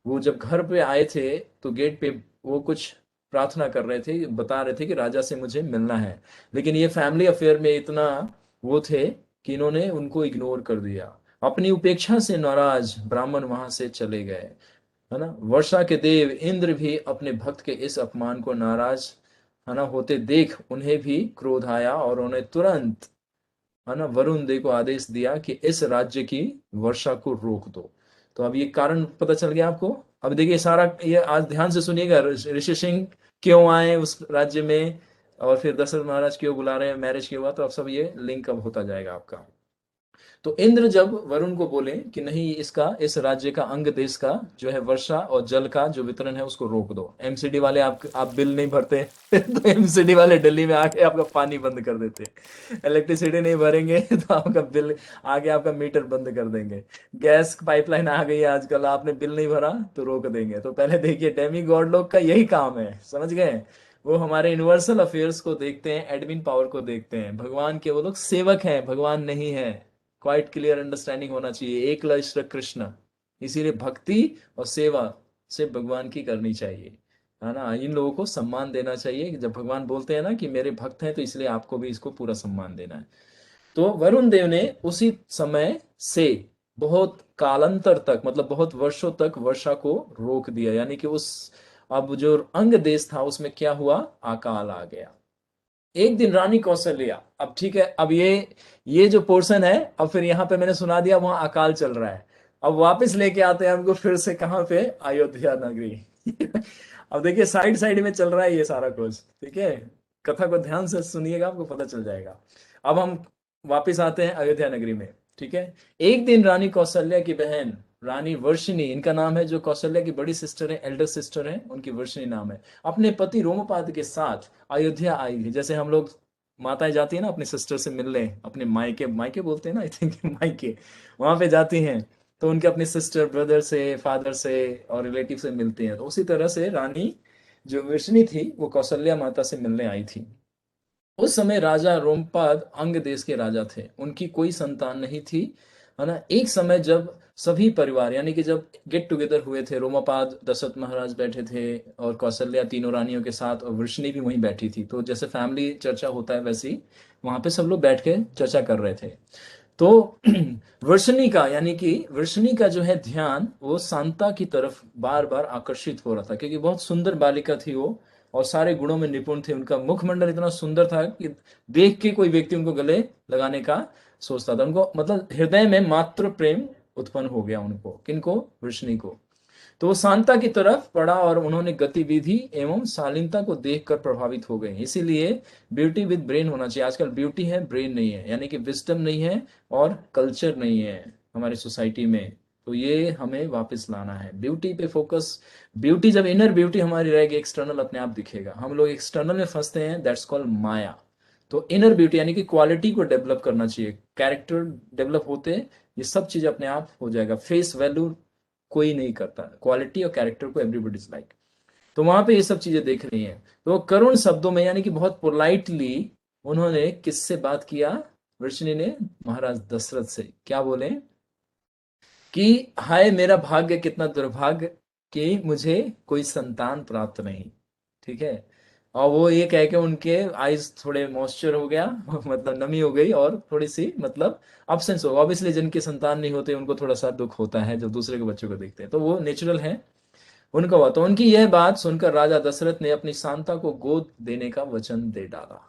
वो जब घर पे आए थे, तो गेट पे वो कुछ प्रार्थना कर रहे थे, बता रहे थे कि राजा से मुझे मिलना है, लेकिन ये फैमिली अफेयर में इतना वो थे कि इन्होंने उनको इग्नोर कर दिया। अपनी उपेक्षा से नाराज ब्राह्मण वहां से चले गए, है ना। वर्षा के देव इंद्र भी अपने भक्त के इस अपमान को नाराज, है ना, होते देख उन्हें भी क्रोध आया, और उन्हें तुरंत, है ना, वरुण देव को आदेश दिया कि इस राज्य की वर्षा को रोक दो। तो अब ये कारण पता चल गया आपको। अब देखिए सारा ये, आज ध्यान से सुनिएगा, ऋषि सिंह क्यों आए उस राज्य में, और फिर दशरथ महाराज क्यों बुला रहे हैं, मैरिज क्यों हुआ, तो अब सब ये लिंक अब होता जाएगा आपका। तो इंद्र जब वरुण को बोले कि नहीं, इसका, इस राज्य का, अंग देश का जो है वर्षा और जल का जो वितरण है उसको रोक दो। एमसीडी वाले आप बिल नहीं भरते तो एमसीडी वाले दिल्ली में आके आपका पानी बंद कर देते, इलेक्ट्रिसिटी नहीं भरेंगे तो आपका बिल आगे, आपका मीटर बंद कर देंगे। गैस पाइपलाइन आ गई है आजकल, आपने बिल नहीं भरा तो रोक देंगे। तो पहले देखिए, डेमी गॉड लोग का यही काम है, समझ गए। वो हमारे यूनिवर्सल अफेयर्स को देखते हैं, एडमिन पावर को देखते हैं। भगवान के वो लोग सेवक हैं, भगवान नहीं है। क्वाइट क्लियर अंडरस्टैंडिंग होना चाहिए, एक श्री कृष्ण। इसीलिए भक्ति और सेवा से भगवान की करनी चाहिए, है ना। इन लोगों को सम्मान देना चाहिए। जब भगवान बोलते हैं ना कि मेरे भक्त हैं, तो इसलिए आपको भी इसको पूरा सम्मान देना है। तो वरुण देव ने उसी समय से बहुत कालांतर तक, मतलब बहुत वर्षों तक वर्षा को रोक दिया, यानी कि उस, अब जो अंग देश था उसमें क्या हुआ, अकाल आ गया। एक दिन रानी कौशल्या, अब ठीक है, अब ये जो पोर्शन है, अब फिर यहाँ पे मैंने सुना दिया वहां अकाल चल रहा है। अब वापस लेके आते हैं हमको फिर से, कहाँ पे, अयोध्या नगरी अब देखिए साइड साइड में चल रहा है ये सारा कुछ, ठीक है। कथा को ध्यान से सुनिएगा, आपको पता चल जाएगा। अब हम वापस आते हैं अयोध्या नगरी में, ठीक है। एक दिन रानी कौशल्या की बहन रानी वर्षिणी, इनका नाम है, जो कौशल्या की बड़ी सिस्टर है, एल्डर सिस्टर है, उनकी वर्षिणी नाम है, अपने पति रोमपाद के साथ अयोध्या आई थी। जैसे हम लोग माताएं जाती है ना अपने सिस्टर से मिलने, अपने मायके, मायके बोलते हैं ना, आई थिंक मायके, वहां पे जाती हैं, तो उनके अपने सिस्टर, ब्रदर से, फादर से और रिलेटिव से मिलती हैं। तो उसी तरह से रानी जो वर्षिणी थी, वो कौशल्या माता से मिलने आई थी। उस समय राजा रोमपाद अंग देश के राजा थे, उनकी कोई संतान नहीं थी, है ना। एक समय जब सभी परिवार, यानी कि जब गेट टुगेदर हुए थे, रोमापाद, दशरथ महाराज बैठे थे, और कौशल्या तीनों रानियों के साथ, और वृष्णि भी वहीं बैठी थी। तो जैसे फैमिली चर्चा होता है, वैसे ही वहां पे सब लोग बैठ के चर्चा कर रहे थे। तो वृषणी का, यानी कि वृषणी का जो है ध्यान, वो शांता की तरफ बार बार आकर्षित हो रहा था, क्योंकि बहुत सुंदर बालिका थी वो, और सारे गुणों में निपुण थे। उनका मुखमंडल इतना सुंदर था कि देख के कोई व्यक्ति उनको गले लगाने का सोचता था। उनको मतलब हृदय में मातृ प्रेम उत्पन्न हो गया उनको, किनको, वृष्णि को। तो वो शांता की तरफ पढ़ा और उन्होंने गतिविधि एवं शालीनता को देखकर प्रभावित हो गए। इसीलिए ब्यूटी विद ब्रेन होना चाहिए। आजकल ब्यूटी है, ब्रेन नहीं है, यानी कि विस्डम नहीं है और कल्चर नहीं है हमारी सोसाइटी में। तो ये हमें वापस लाना है, ब्यूटी पे फोकस। ब्यूटी जब इनर ब्यूटी हमारी रहेगी, एक्सटर्नल अपने आप दिखेगा। हम लोग एक्सटर्नल में फंसते हैं, दैट्स कॉल्ड माया। तो इनर ब्यूटी यानी कि क्वालिटी को डेवलप करना चाहिए, कैरेक्टर डेवलप होते ये सब चीज अपने आप हो जाएगा। फेस वैल्यू कोई नहीं करता, क्वालिटी और कैरेक्टर को एवरीबडी इज लाइक। तो वहां पे ये सब चीजें देख रही हैं। तो करुण शब्दों में यानी कि बहुत पोलाइटली उन्होंने किससे बात किया, वृष्णि ने महाराज दशरथ से। क्या बोले कि हाय मेरा भाग्य कितना दुर्भाग्य कि मुझे कोई संतान प्राप्त नहीं। ठीक है। और वो ये कह के उनके आईज थोड़े मॉइस्चर हो गया मतलब नमी हो गई और थोड़ी सी मतलब अब्सेंस हो। ऑब्वियसली जिनके संतान नहीं होते उनको थोड़ा सा दुख होता है जब दूसरे के बच्चों को देखते हैं, तो वो नेचुरल है उनका हुआ। तो उनकी यह बात सुनकर राजा दशरथ ने अपनी शांता को गोद देने का वचन दे डाला।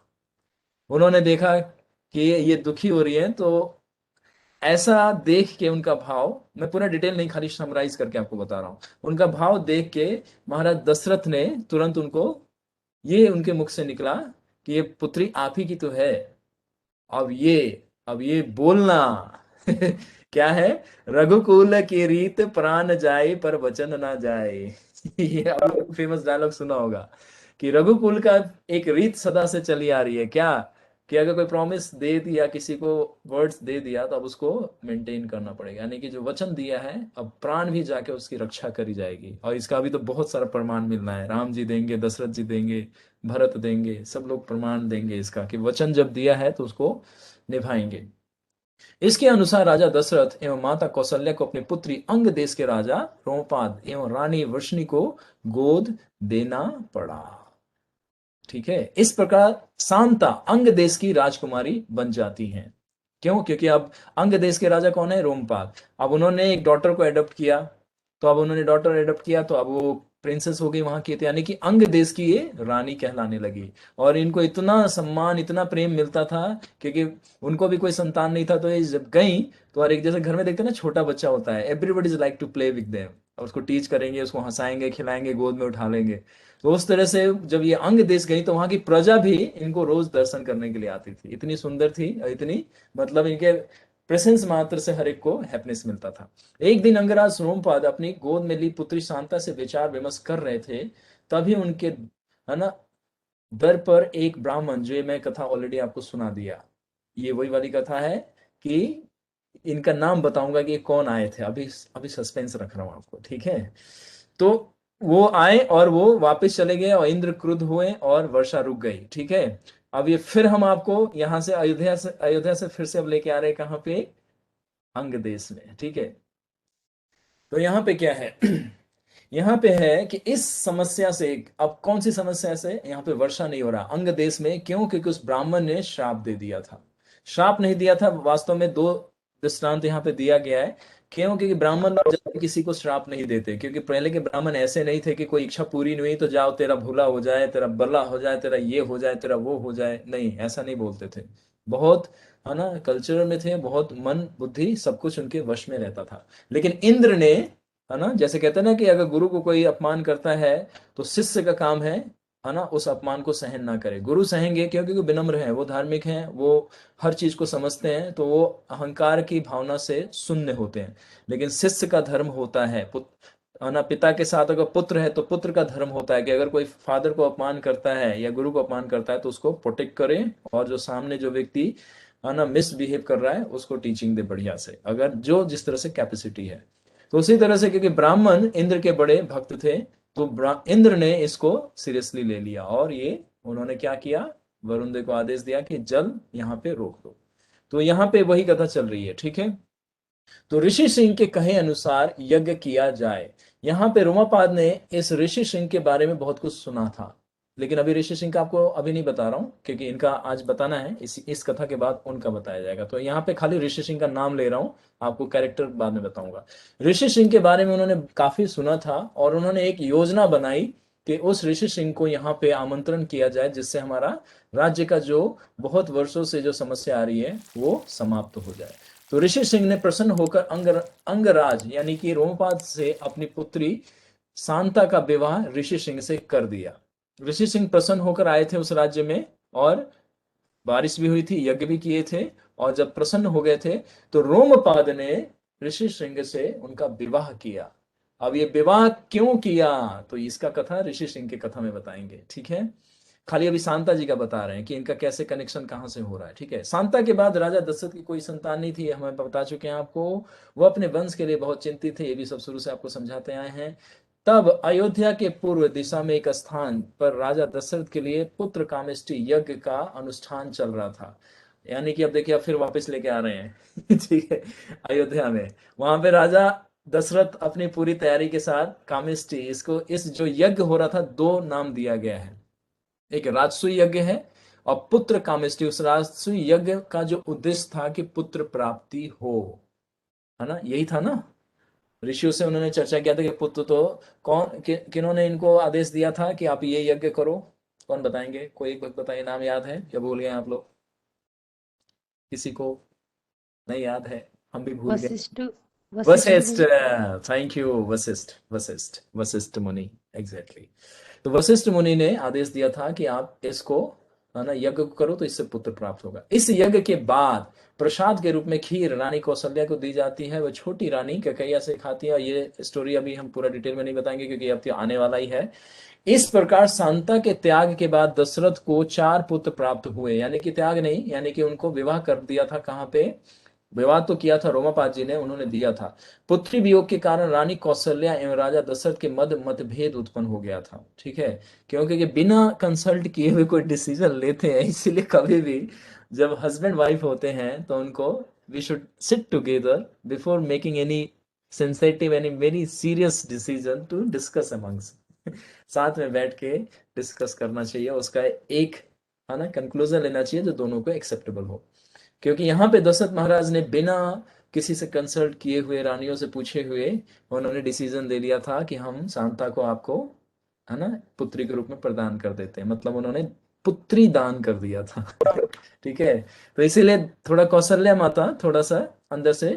उन्होंने देखा कि ये दुखी हो रही है, तो ऐसा देख के उनका भाव, मैं पूरा डिटेल नहीं खाली समराइज करके आपको बता रहा हूं, उनका भाव देख के महाराज दशरथ ने तुरंत उनको, ये उनके मुख से निकला कि ये पुत्री आप ही की तो है। अब ये बोलना क्या है, रघुकुल की रीत प्राण जाए पर वचन ना जाए। ये आपने फेमस डायलॉग सुना होगा कि रघुकुल का एक रीत सदा से चली आ रही है, क्या कि अगर कोई प्रॉमिस दे दिया, किसी को वर्ड्स दे दिया, तो अब उसको मेंटेन करना पड़ेगा। यानी कि जो वचन दिया है अब प्राण भी जाके उसकी रक्षा करी जाएगी। और इसका भी तो बहुत सारा प्रमाण मिलना है, राम जी देंगे, दशरथ जी देंगे, भरत देंगे, सब लोग प्रमाण देंगे इसका कि वचन जब दिया है तो उसको निभाएंगे। इसके अनुसार राजा दशरथ एवं माता कौशल्या को अपनी पुत्री अंग देश के राजा रोमपाद एवं रानी वृष्णि को गोद देना पड़ा। ठीक है। इस प्रकार शांता अंग देश की राजकुमारी बन जाती हैं। क्यों? क्योंकि अब अंग देश के राजा कौन है, रोमपाद। अब उन्होंने एक डॉटर को एडॉप्ट किया, तो अब उन्होंने डॉटर एडॉप्ट किया तो अब वो प्रिंसेस हो गई वहां की, तो यानी कि अंग देश की ये रानी कहलाने लगी। और इनको इतना सम्मान, इतना प्रेम मिलता था क्योंकि उनको भी कोई संतान नहीं था। तो ये जब गई तो, और एक जैसे घर में देखते हैं ना छोटा बच्चा होता है, everybody is like to play with them, और उसको टीच करेंगे, उसको हंसाएंगे, खिलाएंगे, गोद में उठा लेंगे। तो उस तरह से जब ये अंग देश गई तो वहां की प्रजा भी इनको रोज दर्शन करने के लिए आती थी। इतनी सुंदर थी और इतनी मतलब इनके प्रेजेंस मात्र से हर एक को हैप्पीनेस मिलता था। एक दिन अंगराज रोमपाद अपनी गोद में ली पुत्री शांता से विचार विमर्श कर रहे थे, तभी उनके, है ना, दर पर एक ब्राह्मण, जो मैं कथा ऑलरेडी आपको सुना दिया, ये वही वाली कथा है कि इनका नाम बताऊंगा कि ये कौन आए थे। अभी अभी सस्पेंस रख रहा हूं आपको, ठीक है। तो वो आए और वो वापस चले गए और इंद्र क्रुद्ध हुए और वर्षा रुक गई। ठीक है। अब ये फिर हम आपको यहां से अयोध्या से फिर से अब लेके आ रहे हैं कहां पे, अंग देश में। ठीक है। तो यहाँ पे क्या है यहाँ पे है कि इस समस्या से, अब कौन सी समस्या से, यहाँ पे वर्षा नहीं हो रहा अंग देश में। क्यों? क्योंकि उस ब्राह्मण ने श्राप दे दिया था। श्राप नहीं दिया था, वास्तव में दो दृष्टांत यहाँ पे दिया गया है। क्यों? क्योंकि ब्राह्मण जल्दी किसी को श्राप नहीं देते, क्योंकि पहले के ब्राह्मण ऐसे नहीं थे कि कोई इच्छा पूरी नहीं हुई तो जाओ तेरा भूला हो जाए, तेरा बल्ला हो जाए, तेरा ये हो जाए, तेरा वो हो जाए। नहीं, ऐसा नहीं बोलते थे। बहुत, है ना, कल्चर में थे, बहुत मन बुद्धि सब कुछ उनके वश में रहता था। लेकिन इंद्र ने, है ना, जैसे कहते हैं ना कि अगर गुरु को कोई अपमान करता है तो शिष्य का काम है ना, उस अपमान को सहन ना करे। गुरु सहेंगे क्योंकि वो विनम्र हैं, वो धार्मिक हैं, वो हर चीज को समझते हैं, तो वो अहंकार की भावना से शून्य होते हैं। लेकिन शिष्य का धर्म होता है, है ना, पिता के साथ अगर पुत्र है तो पुत्र का धर्म होता है कि अगर कोई फादर को अपमान करता है या गुरु को अपमान करता है तो उसको प्रोटेक्ट करे, और जो सामने जो व्यक्ति, है ना, मिसबिहेव कर रहा है उसको टीचिंग दे बढ़िया से, अगर जो जिस तरह से कैपेसिटी है। तो उसी तरह से क्योंकि ब्राह्मण इंद्र के बड़े भक्त थे, तो इंद्र ने इसको सीरियसली ले लिया और ये उन्होंने क्या किया, वरुण देव को आदेश दिया कि जल यहाँ पे रोक दो। तो यहाँ पे वही कथा चल रही है। ठीक है। तो ऋषि सिंह के कहे अनुसार यज्ञ किया जाए। यहाँ पे रोमापाद ने इस ऋषि सिंह के बारे में बहुत कुछ सुना था, लेकिन अभी ऋषि सिंह का आपको अभी नहीं बता रहा हूं क्योंकि इनका आज बताना है, इस कथा के बाद उनका बताया जाएगा। तो यहाँ पे खाली ऋषि सिंह का नाम ले रहा हूं, आपको कैरेक्टर बाद में बताऊंगा। ऋषि सिंह के बारे में उन्होंने काफी सुना था और उन्होंने एक योजना बनाई कि उस ऋषि सिंह को यहाँ पे आमंत्रण किया जाए, जिससे हमारा राज्य का जो बहुत वर्षों से जो समस्या आ रही है वो समाप्त हो जाए। तो ऋषि सिंह ने प्रसन्न होकर अंगराज यानी कि रोमपाद से अपनी पुत्री शांता का विवाह ऋषि सिंह से कर दिया। ऋषि सिंह प्रसन्न होकर आए थे उस राज्य में, और बारिश भी हुई थी, यज्ञ भी किए थे, और जब प्रसन्न हो गए थे तो रोमपाद ने ऋषि सिंह से उनका विवाह किया। अब ये विवाह क्यों किया, तो इसका कथा ऋषि सिंह की कथा में बताएंगे, ठीक है। खाली अभी शांता जी का बता रहे हैं कि इनका कैसे कनेक्शन कहां से हो रहा है, ठीक है। शांता के बाद राजा दशरथ की कोई संतान नहीं थी, हमें बता चुके हैं आपको। वो अपने वंश के लिए बहुत चिंतित थे, ये भी सब शुरू से आपको समझाते आए हैं। तब अयोध्या के पूर्व दिशा में एक स्थान पर राजा दशरथ के लिए पुत्र कामेष्टि यज्ञ का अनुष्ठान चल रहा था। यानी कि अब देखिए, अब फिर वापस लेके आ रहे हैं ठीक है, अयोध्या में वहां पे राजा दशरथ अपनी पूरी तैयारी के साथ कामेष्टि, इसको इस जो यज्ञ हो रहा था, दो नाम दिया गया है। एक राजसूय यज्ञ है और पुत्र कामेष्टि। उस राजसूय यज्ञ का जो उद्देश्य था कि पुत्र प्राप्ति हो, है ना, यही था ना। ऋषियों से उन्होंने चर्चा किया था कि पुत्र तो किन्होंने इनको आदेश दिया था कि आप ये यज्ञ करो। कौन बताएंगे, कोई एक भक्त बताइए, नाम याद है या भूल गए आप लोग? किसी को नहीं याद है? हम भी भूल गए। वशिष्ठ वशिष्ठ, जी। थैंक यू, वशिष्ठ मुनि, एग्जैक्टली। तो वशिष्ठ मुनि ने आदेश दिया था कि आप इसको, है ना, यज्ञ करो तो इससे पुत्र प्राप्त होगा। इस यज्ञ के बाद प्रसाद के रूप में खीर रानी कौशल्या को दी जाती है। वह छोटी रानी कैकेयी से खाती है। ये स्टोरी अभी हम पूरा डिटेल में नहीं बताएंगे क्योंकि अब तो आने वाला ही है। इस प्रकार शांता के त्याग के बाद दशरथ को 4 पुत्र प्राप्त हुए, यानी कि त्याग नहीं, यानी कि उनको विवाह कर दिया था। कहाँ पे विवाह तो किया था? रोमापाद जी ने, उन्होंने दिया था। पुत्री वियोग के कारण रानी कौशल्या एवं राजा दशरथ के मध्य मतभेद उत्पन्न हो गया था, ठीक है। क्योंकि ये बिना कंसल्ट किए हुए कोई डिसीजन लेते हैं, इसीलिए कभी भी जब हस्बैंड वाइफ होते हैं तो उनको we should sit together before making any sensitive any very serious decision to discuss amongst साथ में बैठ के डिस्कस करना चाहिए, उसका एक, है ना, कंक्लूजन लेना चाहिए जो दोनों को एक्सेप्टेबल हो। क्योंकि यहाँ पे दशरथ महाराज ने बिना किसी से कंसल्ट किए हुए, रानियों से पूछे हुए, उन्होंने डिसीजन ले लिया था कि हम शांता को आपको, है ना, पुत्री के रूप में प्रदान कर देते हैं। मतलब उन्होंने पुत्री दान कर दिया था ठीक है। तो इसीलिए थोड़ा कौशल्या माता थोड़ा सा अंदर से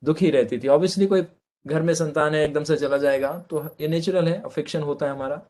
दुखी रहती थी। ऑब्वियसली कोई घर में संतान है, एकदम से चला जाएगा तो ये नेचुरल है, अफेक्शन होता है हमारा।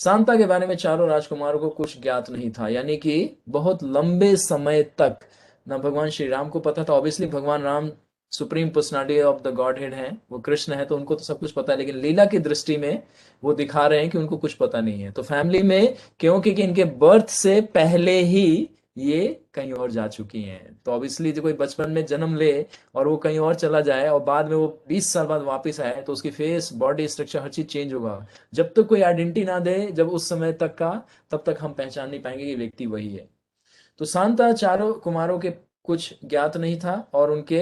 शांता के बारे में चारों राजकुमारों को कुछ ज्ञात नहीं था, यानी कि बहुत लंबे समय तक ना भगवान श्री राम को पता था। ऑब्वियसली भगवान Ram supreme personality of the God head है, वो कृष्ण है, तो उनको तो सब कुछ पता है। लेकिन लीला की दृष्टि में वो दिखा रहे हैं कि उनको कुछ पता नहीं है। तो फैमिली में, क्योंकि इनके बर्थ से पहले ही ये कहीं और जा चुकी हैं, तो ऑब्वियसली जो कोई बचपन में जन्म ले और वो कहीं और चला जाए और बाद में वो 20 साल बाद वापस आए, तो उसकी फेस, बॉडी स्ट्रक्चर, हर चीज चेंज होगा। जब तक कोई आइडेंटिटी ना दे, जब उस समय तक का, तब तक हम पहचान नहीं पाएंगे कि व्यक्ति वही है। तो शांता चारों कुमारों के कुछ ज्ञात नहीं था, और उनके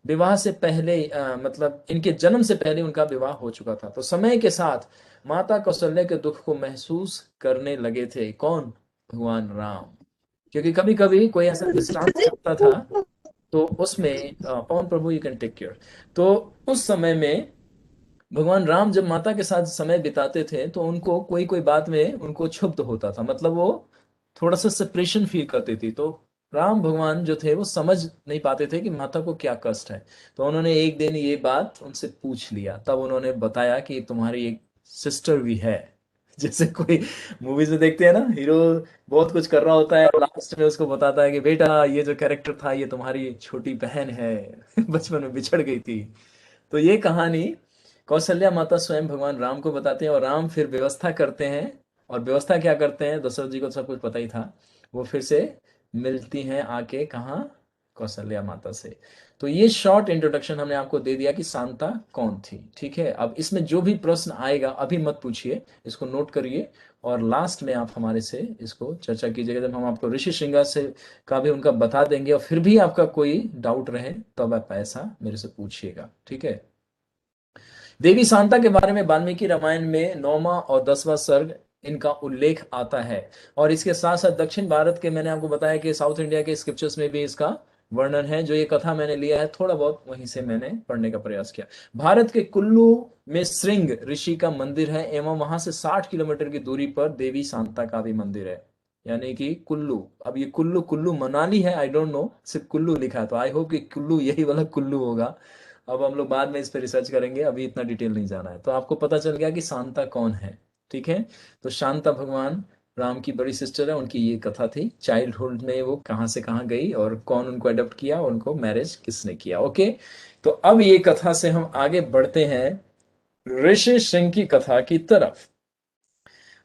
विवाह से पहले, मतलब इनके जन्म से पहले उनका विवाह हो चुका था। तो समय के साथ माता कौशल्या के दुख को महसूस करने लगे थे। कौन? भगवान राम। क्योंकि कभी कभी कोई ऐसा दृष्टांत चलता था, तो उसमें पवन प्रभु, यू कैन टेक केयर। तो उस समय में भगवान राम जब माता के साथ समय बिताते थे तो उनको कोई कोई बात में उनको क्षुब्ध होता था, मतलब वो थोड़ा सा सेपरेशन फील करती थी। तो राम भगवान जो थे वो समझ नहीं पाते थे कि माता को क्या कष्ट है। तो उन्होंने एक दिन ये बात उनसे पूछ लिया, तब उन्होंने बताया कि तुम्हारी एक सिस्टर भी है। जैसे कोई मूवीज में देखते हैं ना, हीरो बहुत कुछ कर रहा होता है, लास्ट में उसको बताता है कि बेटा ये जो कैरेक्टर था ये तुम्हारी छोटी बहन है बचपन में बिछड़ गई थी। तो ये कहानी कौशल्या माता स्वयं भगवान राम को बताते हैं, और राम फिर व्यवस्था करते हैं। और व्यवस्था क्या करते हैं, दशरथ जी को सब कुछ पता ही था। वो फिर से मिलती हैं आके, कहाँ? कौशल्या माता से। तो ये शॉर्ट इंट्रोडक्शन हमने आपको दे दिया कि शांता कौन थी, ठीक है। अब इसमें जो भी प्रश्न आएगा अभी मत पूछिए, इसको नोट करिए, और लास्ट में आप हमारे से इसको चर्चा कीजिएगा, जब हम आपको ऋषि श्रृंगार से का भी उनका बता देंगे। और फिर भी आपका कोई डाउट रहे तब आप ऐसा मेरे से पूछिएगा, ठीक है। देवी शांता के बारे में वाल्मीकि रामायण में 9वां और 10वां सर्ग इनका उल्लेख आता है। और इसके साथ साथ दक्षिण भारत के, मैंने आपको बताया कि साउथ इंडिया के स्क्रिप्चर्स में भी इसका वर्णन है। जो ये कथा मैंने लिया है थोड़ा बहुत वहीं से मैंने पढ़ने का प्रयास किया। भारत के कुल्लू में श्रृंग ऋषि का मंदिर है एवं वहां से 60 किलोमीटर की दूरी पर देवी शांता का भी मंदिर है। यानी कि कुल्लू, अब ये कुल्लू कुल्लू मनाली है आई डोंट नो, सिर्फ कुल्लू लिखा है, तो आई होप कि कुल्लू यही वाला कुल्लू होगा। अब हम लोग बाद में इस पर रिसर्च करेंगे, अभी इतना डिटेल नहीं जाना है। तो आपको पता चल गया कि शांता कौन है, ठीक है। तो शांता भगवान राम की बड़ी सिस्टर है, उनकी ये कथा थी। चाइल्डहुड में वो कहाँ से कहाँ गई और कौन उनको अडॉप्ट किया, उनको मैरिज किसने किया। ओके, तो अब ये कथा से हम आगे बढ़ते हैं ऋषि सिंह की कथा की तरफ।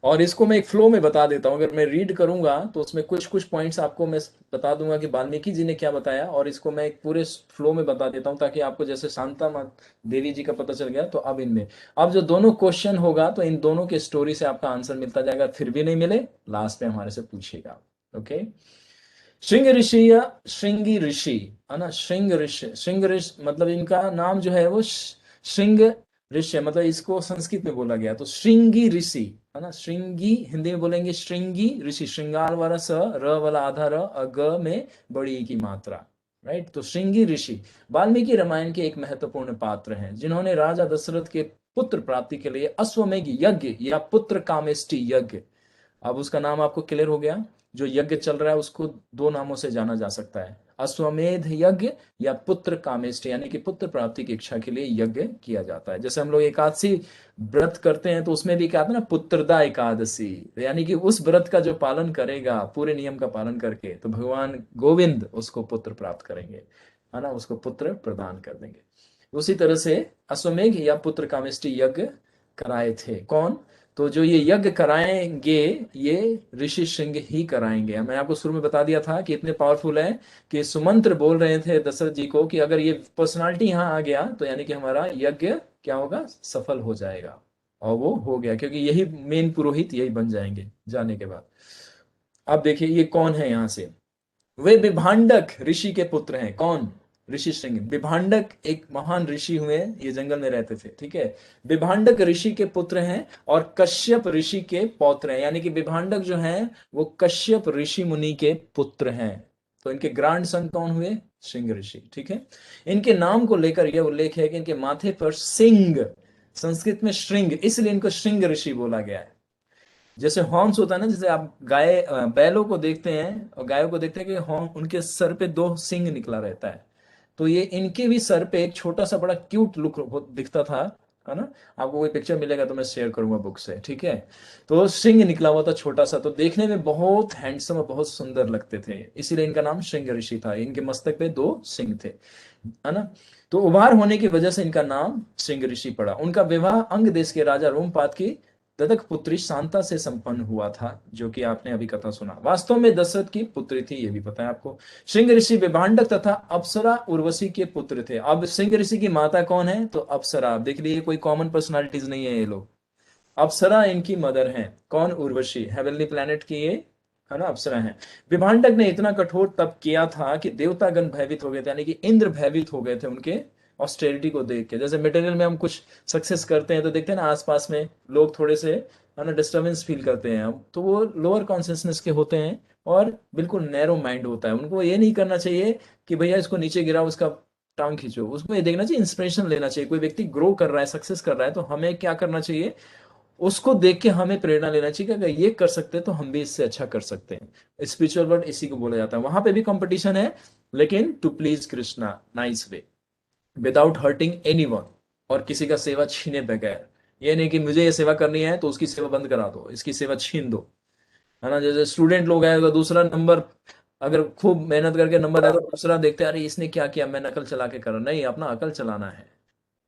और इसको मैं एक फ्लो में बता देता हूं, अगर मैं रीड करूंगा तो उसमें कुछ कुछ पॉइंट्स आपको मैं बता दूंगा कि वाल्मीकि जी ने क्या बताया, और इसको मैं एक पूरे फ्लो में बता देता हूं ताकि आपको जैसे शांता देवी जी का पता चल गया, तो अब इनमें अब जो दोनों क्वेश्चन होगा तो इन दोनों के स्टोरी से आपका आंसर मिलता जाएगा, फिर भी नहीं मिले लास्ट में हमारे से पूछेगा। ओके, श्रृंग ऋषि या श्रृंगी ऋषि है ना, श्रृंग ऋषि, श्रृंग ऋषि मतलब इनका नाम जो है वो श्रृंग ऋषि, मतलब इसको संस्कृत में बोला गया तो श्रृंगी ऋषि है ना। श्रृंगी हिंदी में बोलेंगे श्रृंगी ऋषि, श्रृंगार वाला स, र वाला आधा र, ग में बड़ी ई की मात्रा, राइट। तो श्रृंगी ऋषि वाल्मीकि रामायण के एक महत्वपूर्ण पात्र हैं जिन्होंने राजा दशरथ के पुत्र प्राप्ति के लिए अश्वमेध यज्ञ या पुत्र कामेष्टि यज्ञ, अब उसका नाम आपको क्लियर हो गया। जो यज्ञ चल रहा है उसको दो नामों से जाना जा सकता है, अश्वमेध यज्ञ या पुत्र कामेष्टि, यानी कि पुत्र प्राप्ति की इच्छा के लिए यज्ञ किया जाता है। जैसे हम लोग एकादशी व्रत करते हैं तो उसमें भी क्या आता है ना, पुत्रदा एकादशी, यानी कि उस व्रत का जो पालन करेगा पूरे नियम का पालन करके तो भगवान गोविंद उसको पुत्र प्राप्त करेंगे, है ना, उसको पुत्र प्रदान कर देंगे। उसी तरह से अश्वमेध या पुत्र कामेष्टि यज्ञ कराए थे कौन, तो जो ये यज्ञ कराएंगे ये ऋषि सिंह ही कराएंगे। मैं आपको शुरू में बता दिया था कि इतने पावरफुल है कि सुमंत्र बोल रहे थे दशरथ जी को कि अगर ये पर्सनालिटी यहाँ आ गया तो यानी कि हमारा यज्ञ क्या होगा, सफल हो जाएगा। और वो हो गया क्योंकि यही मेन पुरोहित यही बन जाएंगे जाने के बाद। अब देखिए ये कौन है यहाँ से, वे विभांडक ऋषि के पुत्र हैं। कौन, ऋषि सिंह। विभांडक एक महान ऋषि हुए, ये जंगल में रहते थे, ठीक है। विभांडक ऋषि के पुत्र हैं और कश्यप ऋषि के पौत्र हैं, यानी कि विभांडक जो हैं वो कश्यप ऋषि मुनि के पुत्र हैं। तो इनके ग्रैंड सन कौन हुए, सिंह ऋषि, ठीक है। इनके नाम को लेकर यह उल्लेख है कि इनके माथे पर सिंह, संस्कृत में श्रृंग, इसलिए इनको श्रृंग ऋषि बोला गया है। जैसे हॉर्न्स होता है ना, जैसे आप गाय बैलों को देखते हैं और गायों को देखते हैं कि हॉर्न, उनके सर पे दो सिंग निकला रहता है, तो ये इनके भी सर पे एक छोटा सा बड़ा क्यूट लुक दिखता था, है ना। आपको कोई पिक्चर मिलेगा तो मैं शेयर करूंगा बुक से, ठीक है। तो सिंग निकला हुआ था छोटा सा, तो देखने में बहुत हैंडसम और बहुत सुंदर लगते थे, इसीलिए इनका नाम सिंह ऋषि था। इनके मस्तक पे दो सिंग थे, है ना। तो उभार होने की वजह से इनका नाम सिंह ऋषि पड़ा। उनका विवाह अंग देश के राजा रोमपाद की ददक पुत्री शांता से संपन्न हुआ था, जो कि आपने अभी कथा सुना। वास्तव में दशरथ की पुत्री थी, ये भी पता है आपको। सिंह ऋषि विभांडक तथा अप्सरा उर्वशी के पुत्र थे। अब सिंह ऋषि की माता कौन है, तो अप्सरा। देख लीजिए कोई कॉमन पर्सनालिटीज नहीं है ये लोग। अप्सरा इनकी मदर है, कौन, उर्वशी, हेवनली प्लैनेट की ये, है ना, अप्सरा है। विभांडक ने इतना कठोर तप किया था कि देवतागण भयभीत हो गए थे, यानी कि इंद्र भयभीत हो गए थे उनके ऑस्टेरिटी को देख के। जैसे मटेरियल में हम कुछ सक्सेस करते हैं तो देखते हैं ना आसपास में लोग थोड़े से, है ना, डिस्टर्बेंस फील करते हैं हम, तो वो लोअर कॉन्शियसनेस के होते हैं और बिल्कुल नैरो माइंड होता है। उनको ये नहीं करना चाहिए कि भैया इसको नीचे गिराओ उसका टांग खींचो, उसको ये देखना चाहिए, इंस्पिरेशन लेना चाहिए। कोई व्यक्ति ग्रो कर रहा है, सक्सेस कर रहा है, तो हमें क्या करना चाहिए, उसको देख के हमें प्रेरणा लेना चाहिए कि अगर ये कर सकते हैं तो हम भी इससे अच्छा कर सकते हैं। स्पिरिचुअल वर्ल्ड इसी को बोला जाता है। वहां पे भी कंपटीशन है, लेकिन to please Krishna, nice way, without hurting anyone, और किसी का सेवा छीने बगैर। ये नहीं कि मुझे ये सेवा करनी है तो उसकी सेवा बंद करा दो, इसकी सेवा छीन दो, है ना। जैसे स्टूडेंट लोग हैं तो दूसरा नंबर, अगर खूब मेहनत करके नंबर आए तो दूसरा देखते हैं अरे इसने क्या किया, मैं नकल चला के कर रहा। नहीं, अपना अकल चलाना है,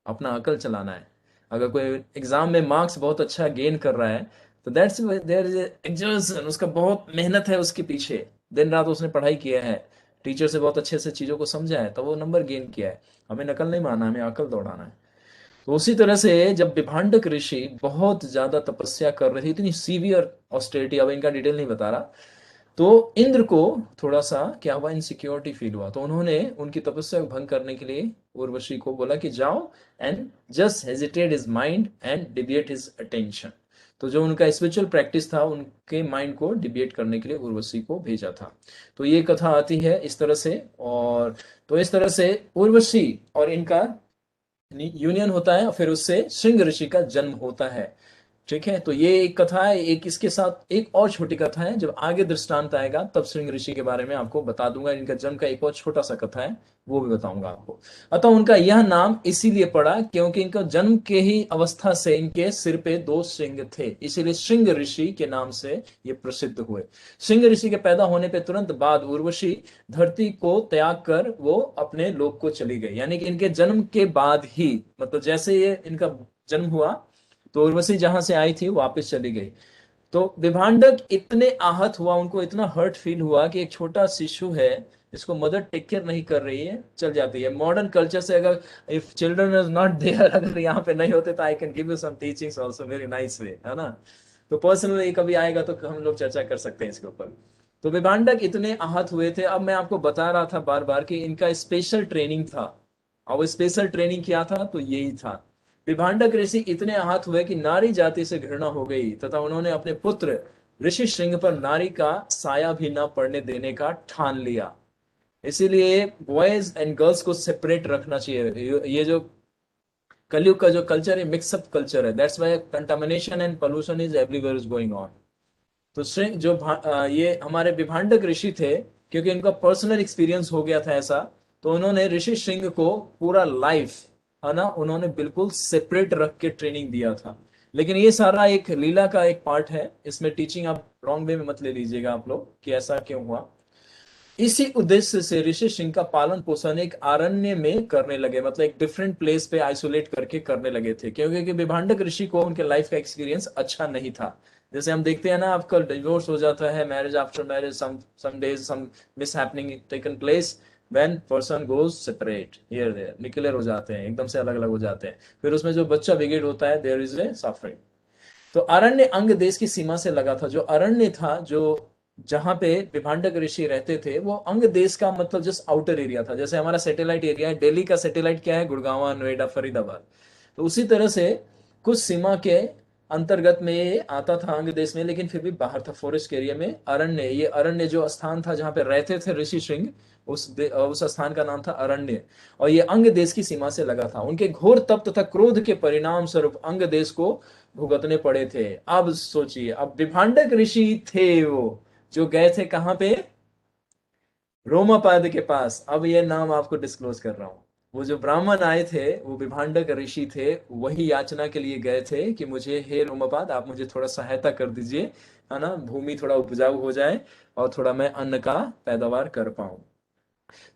अपना अकल चलाना है। अगर कोई एग्जाम में मार्क्स बहुत अच्छा गेन कर रहा है तो दैट्स देयर इज एक्सर्शन, उसका बहुत मेहनत है उसके पीछे, दिन रात उसने पढ़ाई किया है, टीचर से बहुत अच्छे से चीजों को समझा है, तो वो नंबर गेन किया है। हमें नकल नहीं मानना, हमें अकल दौड़ाना है। तो उसी तरह से जब विभांडक ऋषि बहुत ज्यादा तपस्या कर रहे थे, इतनी सीवियर ऑस्टेरिटी, अब इनका डिटेल नहीं बता रहा, तो इंद्र को थोड़ा सा क्या हुआ, इनसिक्योरिटी फील हुआ, तो उन्होंने उनकी तपस्या को भंग करने के लिए उर्वशी को बोला कि जाओ and just hesitate his mind and deviate his attention. तो जो उनका स्पिरिचुअल प्रैक्टिस था उनके माइंड को डिबेट करने के लिए उर्वशी को भेजा था। तो ये कथा आती है इस तरह से। और तो इस तरह से उर्वशी और इनका यूनियन होता है, और फिर उससे श्रृंग ऋषि का जन्म होता है। ठीक है, तो ये एक कथा है। एक इसके साथ एक और छोटी कथा है, जब आगे दृष्टांत आएगा तब श्रृंग ऋषि के बारे में आपको बता दूंगा। इनका जन्म का एक और छोटा सा कथा है, वो भी बताऊंगा आपको। अतः उनका यह नाम इसीलिए पड़ा क्योंकि इनका जन्म के ही अवस्था से इनके सिर पे 2 श्रृंग थे, इसीलिए श्रृंग ऋषि के नाम से ये प्रसिद्ध हुए। श्रृंग ऋषि के पैदा होने पे तुरंत बाद उर्वशी धरती को त्याग कर वो अपने लोक को चली गई। यानी कि इनके जन्म के बाद ही, मतलब जैसे ये इनका जन्म हुआ तो उर्वशी जहां से आई थी वापस चली गई। तो विभांडक इतने आहत हुआ, उनको इतना हर्ट फील हुआ कि एक छोटा शिशु है, इसको मदर टेक केयर नहीं कर रही है, चल जाती है। मॉडर्न कल्चर से अगर if children is not there, अगर यहाँ पे नहीं होते तो I can give you some teachings also very nice way, है ना। तो पर्सनली कभी आएगा तो हम लोग चर्चा कर सकते हैं इसके ऊपर। तो विभांडक इतने आहत हुए थे। अब मैं आपको बता रहा था बार बार कि इनका स्पेशल ट्रेनिंग था, और वो स्पेशल ट्रेनिंग क्या था, तो यही था। विभांडक ऋषि इतने आहत हुए कि नारी जाति से घृणा हो गई, तथा उन्होंने अपने पुत्र ऋषि श्रृंग पर नारी का साया भी न पड़ने देने का ठान लिया। इसीलिए बॉयज एंड गर्ल्स को सेपरेट रखना चाहिए। ये जो कलयुग का जो कल्चर है, मिक्सअप कल्चर है, that's why contamination and pollution is everywhere is going on. तो श्रृंग जो ये हमारे विभांडक ऋषि थे, क्योंकि इनका पर्सनल एक्सपीरियंस हो गया था ऐसा, तो उन्होंने ऋषि श्रृंग को पूरा लाइफ, है ना, उन्होंने बिल्कुल सेपरेट रख के ट्रेनिंग दिया था। लेकिन ये सारा एक लीला का एक पार्ट है, इसमें टीचिंग आप रॉन्ग वे में मत ले लीजिएगा आप लोग कि ऐसा क्यों हुआ। इसी उद्देश्य से ऋषि सिंह का पालन पोषण एक अरण्य में करने लगे, मतलब एक डिफरेंट प्लेस पे आइसोलेट करके करने लगे थे, क्योंकि विभांडक ऋषि को उनके लाइफ का एक्सपीरियंस अच्छा नहीं था। जैसे हम देखते हैं ना, आपका डिवोर्स हो जाता है, marriage after marriage some days some mishappening taken place, when person goes separate here there, निकलर हो जाते हैं, एकदम से अलग अलग हो जाते हैं। फिर उसमें जो बच्चा बिगेड होता है, देयर इज ए सफरिंग। तो अरण्य अंग देश की सीमा से लगा था। जो अरण्य था, जो जहां पे विभांडक ऋषि रहते थे, वो अंग देश का मतलब जस्ट आउटर एरिया था। जैसे हमारा सैटेलाइट एरिया है, दिल्ली का सैटेलाइट क्या है, गुड़गांव, नोएडा, फरीदाबाद। तो उसी तरह से कुछ सीमा के अंतर्गत में ये आता था अंग देश में, लेकिन फिर भी बाहर था, फॉरेस्ट एरिया में। अरण्य, ये अरण्य जो स्थान था जहां पे रहते थे ऋषि श्रृंग, उस स्थान का नाम था अरण्य। और ये अंग देश की सीमा से लगा था। उनके घोर तप तथा क्रोध के परिणाम स्वरूप अंग देश को भुगतने पड़े थे। अब सोचिए, अब विभांडक ऋषि थे वो, जो गए थे कहां पे, रोमापाद के पास। अब ये नाम आपको डिस्क्लोज कर रहा हूं। वो जो ब्राह्मण आए थे वो विभांडक ऋषि थे, वही याचना के लिए गए थे कि मुझे, हे रोमापाद, आप मुझे थोड़ा सहायता कर दीजिए, है ना, भूमि थोड़ा उपजाऊ हो जाए और थोड़ा मैं अन्न का पैदावार कर पाऊं।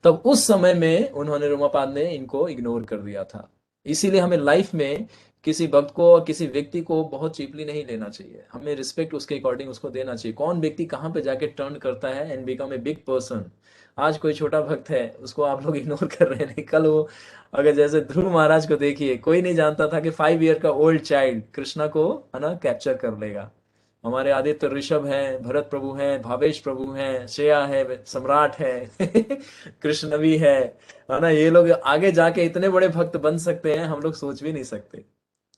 तब उस समय में उन्होंने, रोमापाद ने इनको इग्नोर कर दिया था। इसीलिए हमें लाइफ में किसी भक्त को और किसी व्यक्ति को बहुत चीपली नहीं लेना चाहिए, हमें रिस्पेक्ट उसके अकॉर्डिंग उसको देना चाहिए। कौन व्यक्ति कहाँ पे जाके टर्न करता है and become a big person. आज कोई छोटा भक्त है, उसको आप लोग इग्नोर कर रहे हैं, कल वो, अगर जैसे ध्रुव महाराज को देखिए, कोई नहीं जानता था कि 5 ईयर का ओल्ड चाइल्ड कृष्णा को, है ना, कैप्चर कर लेगा। हमारे आदित्य ऋषभ हैं, भरत प्रभु हैं, भावेश प्रभु हैं, श्रेया है, सम्राट है, कृष्ण भी है ना। ये लोग आगे जाके इतने बड़े भक्त बन सकते हैं, हम लोग सोच भी नहीं सकते,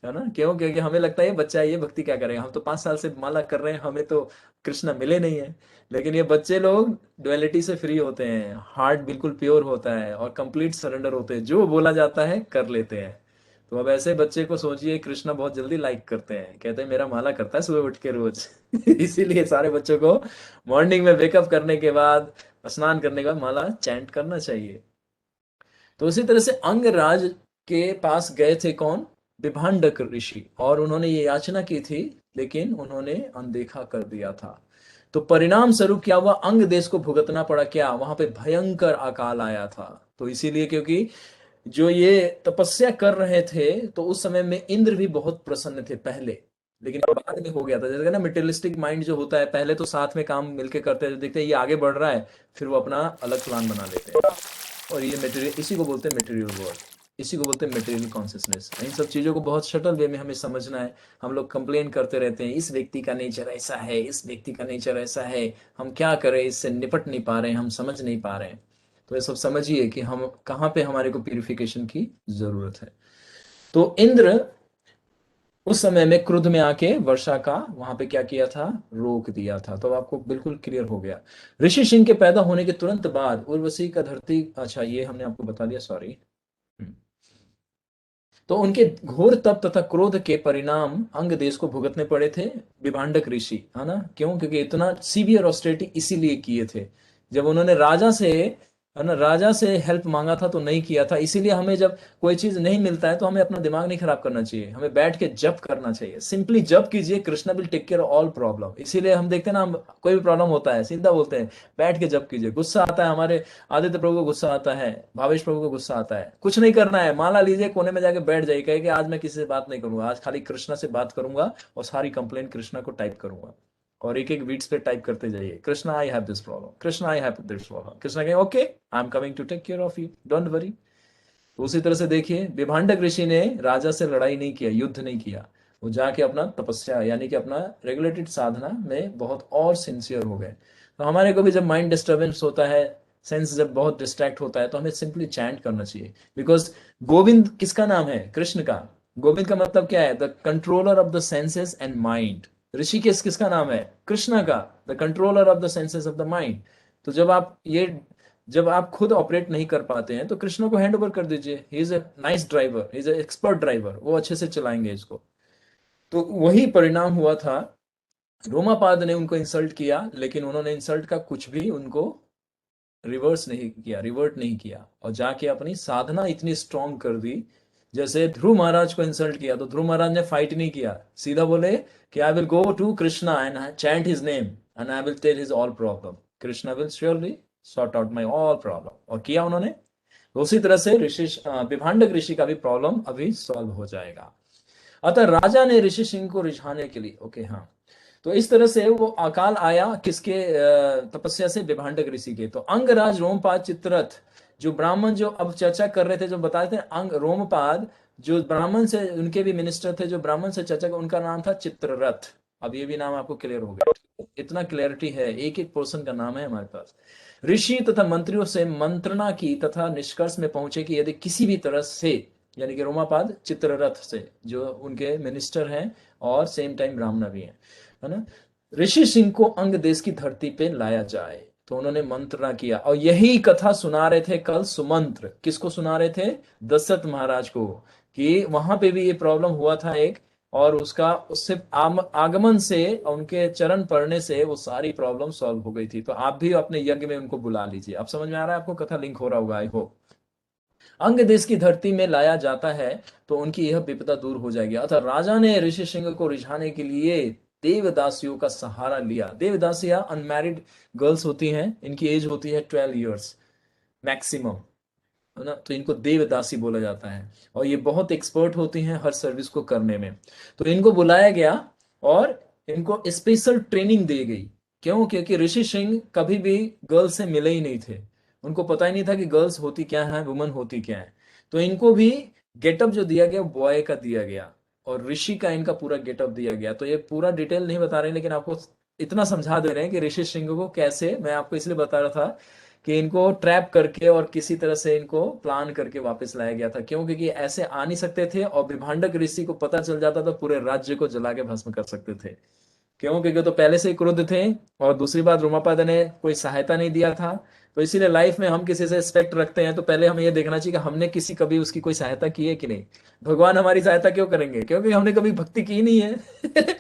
है ना। क्यों? क्योंकि हमें लगता है ये बच्चा है, ये भक्ति क्या करेगा, हम तो 5 साल से माला कर रहे हैं, हमें तो कृष्ण मिले नहीं है। लेकिन ये बच्चे लोग डुअलिटी से फ्री होते हैं, हार्ट बिल्कुल प्योर होता है और कंप्लीट सरेंडर होते हैं, जो बोला जाता है कर लेते हैं। तो अब ऐसे बच्चे को सोचिए, कृष्णा बहुत जल्दी लाइक करते हैं, कहते हैं मेरा माला करता है सुबह उठ के रोज। इसीलिए सारे बच्चों को मॉर्निंग में वेकअप करने के बाद, स्नान करने के बाद माला चैंट करना चाहिए। तो उसी तरह से अंगराज के पास गए थे कौन, विभांडक ऋषि, और उन्होंने ये याचना की थी, लेकिन उन्होंने अनदेखा कर दिया था। तो परिणाम स्वरूप क्या हुआ, अंग देश को भुगतना पड़ा। क्या? वहां पे भयंकर अकाल आया था। तो इसीलिए, क्योंकि जो ये तपस्या कर रहे थे, तो उस समय में इंद्र भी बहुत प्रसन्न थे पहले, लेकिन बाद में हो गया था। जैसे ना मटेरियलिस्टिक माइंड जो होता है, पहले तो साथ में काम मिलके करते हैं, देखते हैं ये आगे बढ़ रहा है, फिर वो अपना अलग प्लान बना लेते हैं। और ये मटेरियल, इसी को बोलते हैं मटेरियल वर्ल्ड, इसी को बोलते हैं मटेरियल कॉन्शियसनेस। इन सब चीजों को बहुत शटल वे में हमें समझना है। हम लोग कंप्लेन करते रहते हैं, इस व्यक्ति का नेचर ऐसा है, इस व्यक्ति का नेचर ऐसा है, हम क्या करें, इससे निपट नहीं पा रहे हैं, हम समझ नहीं पा रहे हैं। तो ये सब समझिए कि हम कहाँ पे हमारे को प्यूरिफिकेशन की जरूरत है। तो इंद्र उस समय में क्रुद्ध में आके वर्षा का वहां पे क्या किया था, रोक दिया था। तो अब आपको बिल्कुल क्लियर हो गया। ऋषि सिंह के पैदा होने के तुरंत बाद उर्वशी का धरती, अच्छा ये हमने आपको बता दिया, सॉरी। तो उनके घोर तप तथा क्रोध के परिणाम अंग देश को भुगतने पड़े थे, विभांडक ऋषि, है ना। क्यों? क्योंकि इतना सीवियर ऑस्टेरिटी इसीलिए किए थे। जब उन्होंने राजा से, है ना, राजा से हेल्प मांगा था तो नहीं किया था। इसीलिए हमें जब कोई चीज नहीं मिलता है तो हमें अपना दिमाग नहीं खराब करना चाहिए, हमें बैठ के जप करना चाहिए। सिंपली जप कीजिए, Krishna will take care all problem. इसीलिए हम देखते हैं ना, हम कोई भी प्रॉब्लम होता है सीधा बोलते हैं बैठ के जप कीजिए। गुस्सा आता है, हमारे आदित्य प्रभु को गुस्सा आता है, भावेश प्रभु को गुस्सा आता है, कुछ नहीं करना है, माला लीजिए, कोने में जाके बैठ जाइए, कहे कि आज मैं किसी से बात नहीं करूंगा, आज खाली कृष्णा से बात करूंगा और सारी कंप्लेन कृष्णा को टाइप करूंगा। और एक एक वीड्स पे टाइप करते जाइए, Krishna I have this problem, Krishna I have this problem. Krishna कहे okay I am coming to take care of you, don't worry. तो उसी तरह से देखिए, विभांडक ऋषि ने राजा से लड़ाई नहीं किया, युद्ध नहीं किया, वो जाके अपना तपस्या यानी कि अपना रेगुलेटेड साधना में बहुत और सिंसियर हो गए। तो हमारे को भी जब माइंड डिस्टर्बेंस होता है, सेंस जब बहुत डिस्ट्रैक्ट होता है, तो हमें सिंपली चैंट करना चाहिए। बिकॉज गोविंद किसका नाम है? कृष्ण का। गोविंद का मतलब क्या है? The controller of the senses and mind. Rishikesh किसका नाम है? कृष्णा का, the controller of the senses of the mind. तो जब आप खुद ऑपरेट नहीं कर पाते हैं तो कृष्ण को हैंड ओवर कर दीजिए। He is a nice driver, he is a expert driver, वो अच्छे से चलाएंगे इसको। तो वही परिणाम हुआ था। रोमापाद ने उनको इंसल्ट किया, लेकिन उन्होंने इंसल्ट का कुछ भी उनको रिवर्स नहीं किया, रिवर्ट नहीं किया, और जाके अपनी साधना इतनी स्ट्रांग कर दी। जैसे ध्रुव महाराज को इंसल्ट किया तो ध्रुव महाराज ने फाइट नहीं किया, सीधा बोले कि I will go to Krishna and chant his name and I will tell his all problem, Krishna will surely sort out my all problem. और किया उन्होंने। तो उसी तरह से विभांडक ऋषि का भी प्रॉब्लम अभी सॉल्व हो जाएगा। अतः राजा ने ऋषि सिंह को रिझाने के लिए, ओके हाँ, तो इस तरह से वो अकाल आया किसके तपस्या से? विभांडक ऋषि के। तो अंगराज रोमपाद चित्ररथ, जो ब्राह्मण जो अब चर्चा कर रहे थे, जो बता रहे थे, अंग रोमपाद जो ब्राह्मण से, उनके भी मिनिस्टर थे जो ब्राह्मण से चर्चा कर, उनका नाम था चित्ररथ। अब ये भी नाम आपको क्लियर हो गया, इतना क्लियरिटी है, एक एक पर्सन का नाम है हमारे पास। ऋषि तथा मंत्रियों से मंत्रणा की तथा निष्कर्ष में पहुंचे कि यदि किसी भी तरह से, यानी कि रोमापाद चित्ररथ से जो उनके मिनिस्टर हैं और सेम टाइम ब्राह्मण भी हैं, है ना, ऋषि सिंह को अंग देश की धरती पे लाया जाए। तो उन्होंने मंत्रणा किया, और यही कथा सुना रहे थे कल सुमंत्र। किसको सुना रहे थे? दशरथ महाराज को, कि वहां पे भी ये प्रॉब्लम हुआ था एक, और उसका उससे आगमन से, उनके चरण पड़ने से वो सारी प्रॉब्लम सॉल्व हो गई थी। तो आप भी अपने यज्ञ में उनको बुला लीजिए। अब समझ में आ रहा है आपको? कथा लिंक हो रहा होगा, आई होप। अंग देश की धरती में लाया जाता है तो उनकी यह विपदा दूर हो जाएगी। अतः राजा ने ऋषि सिंह को रिझाने के लिए देवदासियों का सहारा लिया। देवदासियां अनमैरिड गर्ल्स होती हैं, इनकी एज होती है 12 ईयर्स मैक्सिमम, है ना। तो इनको देवदासी बोला जाता है, और ये बहुत एक्सपर्ट होती हैं हर सर्विस को करने में। तो इनको बुलाया गया और इनको स्पेशल ट्रेनिंग दी गई। क्यों? क्योंकि ऋषि सिंह कभी भी गर्ल्स से मिले ही नहीं थे, उनको पता ही नहीं था कि गर्ल्स होती क्या है, वुमन होती क्या है। तो इनको भी गेटअप जो दिया गया बॉय का दिया गया, और ऋषि का इनका पूरा गेटअप दिया गया। तो ये पूरा डिटेल नहीं बता रहे, लेकिन आपको इतना समझा दे रहे हैं कि ऋषि सिंह को कैसे, मैं आपको इसलिए बता रहा था कि इनको ट्रैप करके और किसी तरह से इनको प्लान करके वापस लाया गया था। क्यों? क्योंकि ऐसे आ नहीं सकते थे, और विभांडक ऋषि को पता चल जाता तो पूरे राज्य को जला के भस्म कर सकते थे। क्यों? क्योंकि तो पहले से ही क्रुद्ध थे, और दूसरी बात रोमापद ने कोई सहायता नहीं दिया था। तो इसीलिए लाइफ में हम किसी से रिस्पेक्ट रखते हैं तो पहले हमें यह देखना चाहिए कि हमने किसी कभी उसकी कोई सहायता की है कि नहीं। भगवान हमारी सहायता क्यों करेंगे? क्योंकि हमने कभी भक्ति की नहीं है।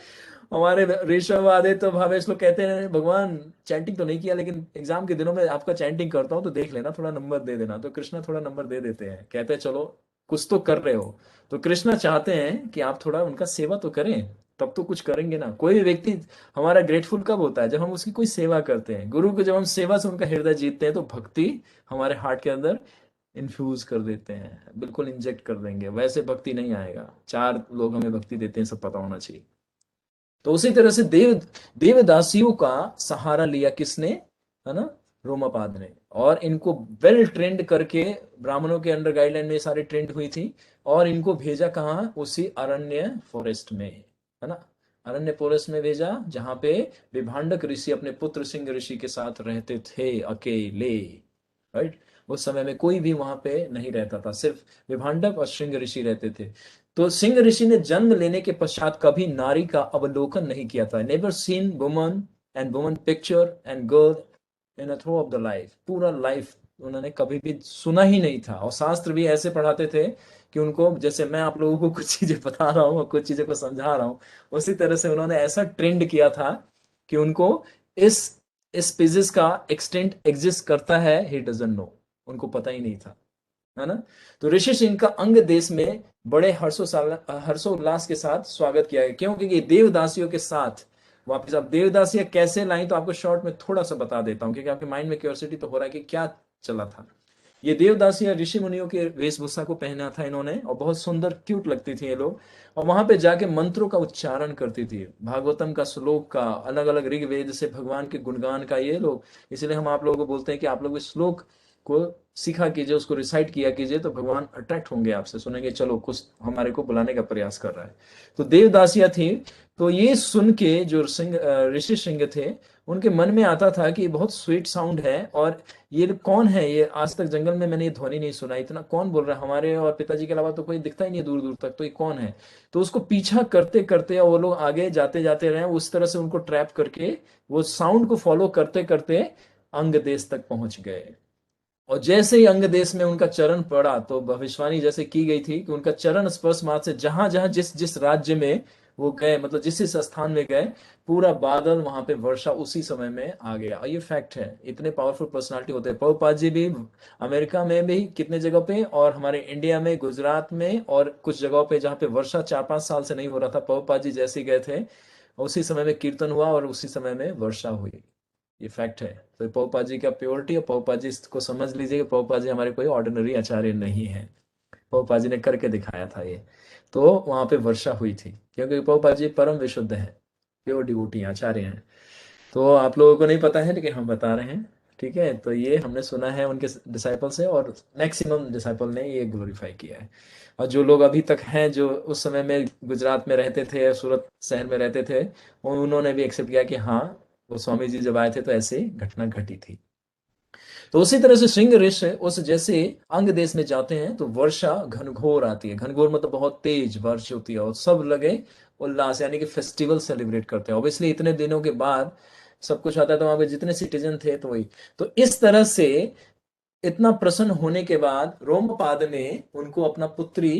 हमारे ऋषभ आदि तो भावेश लोग कहते हैं भगवान चैंटिंग तो नहीं किया, लेकिन एग्जाम के दिनों में आपका चैंटिंग करता हूँ तो देख लेना, थोड़ा नंबर दे देना। तो कृष्णा थोड़ा नंबर दे देते हैं, कहते हैं चलो कुछ तो कर रहे हो। तो कृष्णा चाहते हैं कि आप थोड़ा उनका सेवा तो करें, तब तो कुछ करेंगे ना। कोई भी व्यक्ति हमारा ग्रेटफुल कब होता है? जब हम उसकी कोई सेवा करते हैं। गुरु को जब हम सेवा से उनका हृदय जीतते हैं तो भक्ति हमारे हार्ट के अंदर इन्फ्यूज कर देते हैं, बिल्कुल इंजेक्ट कर देंगे। वैसे भक्ति नहीं आएगा। चार लोग हमें भक्ति देते हैं, सब पता होना चाहिए। तो उसी तरह से देवदासियों का सहारा लिया किसने? है ना, रोमापाद ने। और इनको वेल ट्रेंड करके, ब्राह्मणों के अंडर गाइडलाइन में सारी ट्रेंड हुई थी, और इनको भेजा कहाँ? उसी अरण्य फॉरेस्ट में, है ना, अरण्य फॉरेस्ट में भेजा, जहां पे विभांडक ऋषि अपने पुत्र सिंह ऋषि के साथ रहते थे अकेले, राइट। उस समय में कोई भी वहां पे नहीं रहता था, सिर्फ विभांडक और श्रृंग ऋषि रहते थे। तो सिंह ऋषि ने जन्म लेने के पश्चात कभी नारी का अवलोकन नहीं किया था। Never seen woman and woman picture and girl in a throw of the life. पूरा लाइफ उन्होंने कभी भी सुना ही नहीं था। और शास्त्र भी ऐसे पढ़ाते थे कि उनको, जैसे मैं आप लोगों को कुछ चीजें बता रहा हूँ और कुछ चीजें को समझा रहा हूँ, उसी तरह से उन्होंने ऐसा ट्रेंड किया था कि उनको इस स्पीसीज का एक्सटेंट एग्जिस्ट करता है, ही डजंट नो, उनको पता ही नहीं था, है ना। तो ऋषि सिंह का अंग देश में बड़े हर्षोल्लास के साथ स्वागत किया गया। क्यों? क्योंकि देवदासियों के साथ वापस। अब देवदासियां कैसे लाई, तो आपको शॉर्ट में थोड़ा सा बता देता हूं, क्योंकि आपके माइंड में क्यूरियोसिटी तो हो रहा है कि क्या चला था। ये देवदासियां ऋषि मुनियों के वेशभूषा को पहना था इन्होंने, और बहुत सुंदर क्यूट लगती थी ये लोग। और वहां पे जाके मंत्रों का उच्चारण करती थी, भागवतम का, श्लोक का, अलग अलग ऋग्वेद से भगवान के गुणगान का ये लोग। इसलिए हम आप लोगों को बोलते हैं कि आप लोग इस श्लोक को सीखा कीजिए, उसको रिसाइट किया कीजिए, तो भगवान अट्रैक्ट होंगे आपसे, सुनेंगे चलो कुछ हमारे को बुलाने का प्रयास कर रहा है। तो देवदासियां थी। तो ये सुन के जो ऋषि सिंह थे, उनके मन में आता था कि बहुत स्वीट साउंड है, और ये कौन है, ये आज तक जंगल में मैंने ये ध्वनि नहीं सुना, इतना कौन बोल रहा है, हमारे और पिताजी के अलावा तो कोई दिखता ही नहीं है दूर दूर तक, तो ये कौन है। तो उसको पीछा करते करते, और वो लोग आगे जाते जाते रहे, उस तरह से उनको ट्रैप करके वो साउंड को फॉलो करते करते अंग देश तक पहुंच गए। और जैसे ही अंग देश में उनका चरण पड़ा, तो भविष्यवाणी जैसे की गई थी कि उनका चरण स्पर्श मात्र से जहां जहां जिस जिस राज्य में वो गए, मतलब जिस जिस स्थान में गए, पूरा बादल वहां पे वर्षा उसी समय में आ गया। और ये फैक्ट है, इतने पावरफुल पर्सनालिटी होते हैं। प्रभुपाद जी भी अमेरिका में भी कितने जगह पे, और हमारे इंडिया में, गुजरात में, और कुछ जगहों पे जहाँ पे वर्षा 4-5 साल से नहीं हो रहा था, प्रभुपाद जी जैसे ही गए थे, उसी समय में कीर्तन हुआ और उसी समय में वर्षा हुई। ये फैक्ट है। तो पौपा जी का प्योरिटी, और पौपा जी को समझ लीजिए कि पौपा जी हमारे कोई ऑर्डिनरी आचार्य नहीं है, पौपा जी ने करके दिखाया था ये। तो वहां पे वर्षा हुई थी, क्योंकि पौपा जी परम विशुद्ध है, प्योर डिवोटी आचार्य हैं। तो आप लोगों को नहीं पता है, लेकिन हम बता रहे हैं, ठीक है। तो ये हमने सुना है उनके डिसाइपल से, और मैक्सिमम डिसाइपल ने ये ग्लोरीफाई किया है। और जो लोग अभी तक हैं, जो उस समय में गुजरात में रहते थे, सूरत शहर में रहते थे, उन्होंने भी एक्सेप्ट किया कि हाँ, वो स्वामी जी जब आए थे तो ऐसे घटना घटी थी। तो उसी तरह से सिंह ऋषि उस जैसे अंग देश में जाते हैं, तो वर्षा घनघोर आती है। घनघोर मतलब बहुत तेज बारिश होती है, और सब लगे उल्लास, यानी कि फेस्टिवल सेलिब्रेट करते हैं। ऑब्वियसली इतने दिनों के बाद सब कुछ आता है, तो वहां पे जितने सिटीजन थे तो वही। तो इस तरह से इतना प्रसन्न होने के बाद रोमपाद ने उनको अपना पुत्री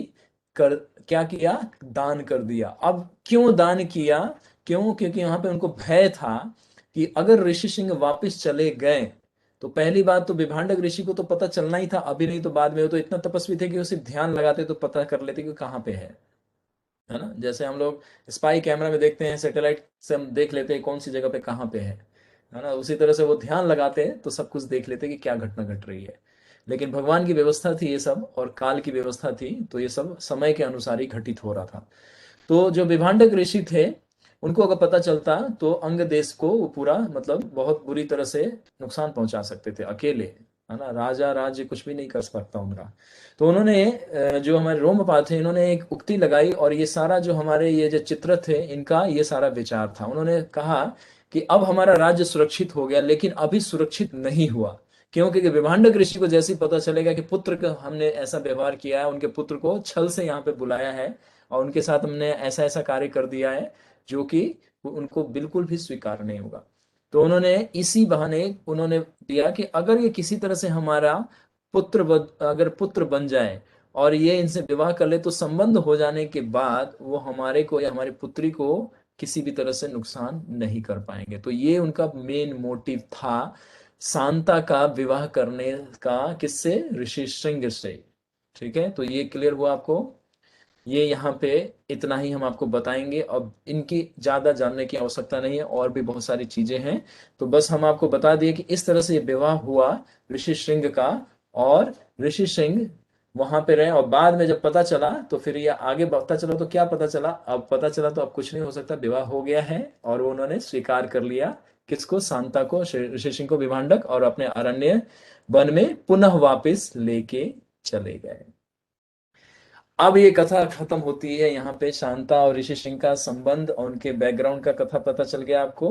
कर क्या किया, दान कर दिया। अब क्यों दान किया? क्यों? क्योंकि वहां पे उनको भय था कि अगर ऋषि सिंह वापस चले गए, तो पहली बात तो विभांडक ऋषि को तो पता चलना ही था, अभी नहीं तो बाद में। वो तो इतना तपस्वी थे कि वो सिर्फ ध्यान लगाते तो पता कर लेते कि कहाँ पे है ना। जैसे हम लोग स्पाई कैमरा में देखते हैं, सैटेलाइट से हम देख लेते हैं कौन सी जगह पे कहाँ पे है ना। उसी तरह से वो ध्यान लगाते हैं तो सब कुछ देख लेते हैं कि क्या घटना घट रही है। लेकिन भगवान की व्यवस्था थी ये सब, और काल की व्यवस्था थी, तो ये सब समय के अनुसार ही घटित हो रहा था। तो जो विभांडक ऋषि थे, उनको अगर पता चलता तो अंग देश को वो पूरा, मतलब बहुत बुरी तरह से नुकसान पहुंचा सकते थे अकेले, है ना। राजा राज्य कुछ भी नहीं कर सकता उनका। तो उन्होंने जो हमारे रोमपाद थे, इन्होंने एक उक्ति लगाई, और ये सारा जो हमारे ये जो चित्र थे, इनका ये सारा विचार था। उन्होंने कहा कि अब हमारा राज्य सुरक्षित हो गया, लेकिन अभी सुरक्षित नहीं हुआ। क्यों? क्योंकि विभांडक ऋषि को जैसे ही पता चलेगा कि पुत्र का हमने ऐसा व्यवहार किया है, उनके पुत्र को छल से यहाँ पे बुलाया है, और उनके साथ हमने ऐसा ऐसा कार्य कर दिया है जो कि उनको बिल्कुल भी स्वीकार नहीं होगा। तो उन्होंने इसी बहाने उन्होंने दिया कि अगर ये किसी तरह से हमारा अगर पुत्र बन जाए और ये इनसे विवाह कर ले, तो संबंध हो जाने के बाद वो हमारे को या हमारी पुत्री को किसी भी तरह से नुकसान नहीं कर पाएंगे। तो ये उनका मेन मोटिव था, शांता का विवाह करने का, किससे? ऋषि श्रृंग से। ठीक है, तो ये क्लियर हुआ आपको? ये यहाँ पे इतना ही हम आपको बताएंगे, अब इनकी ज्यादा जानने की आवश्यकता नहीं है, और भी बहुत सारी चीजें हैं। तो बस हम आपको बता दिए कि इस तरह से ये विवाह हुआ ऋषि श्रृंग का, और ऋषि श्रृंग वहां पे रहे। और बाद में जब पता चला, तो फिर ये आगे पता चला, तो क्या पता चला? अब पता चला तो अब कुछ नहीं हो सकता, विवाह हो गया है, और उन्होंने स्वीकार कर लिया किसको? शांता को, ऋषि सिंह को, विभांडक, और अपने अरण्य वन में पुनः वापिस लेके चले गए। अब ये कथा खत्म होती है यहाँ पे, शांता और ऋषि सिंह का संबंध और उनके बैकग्राउंड का कथा पता चल गया आपको।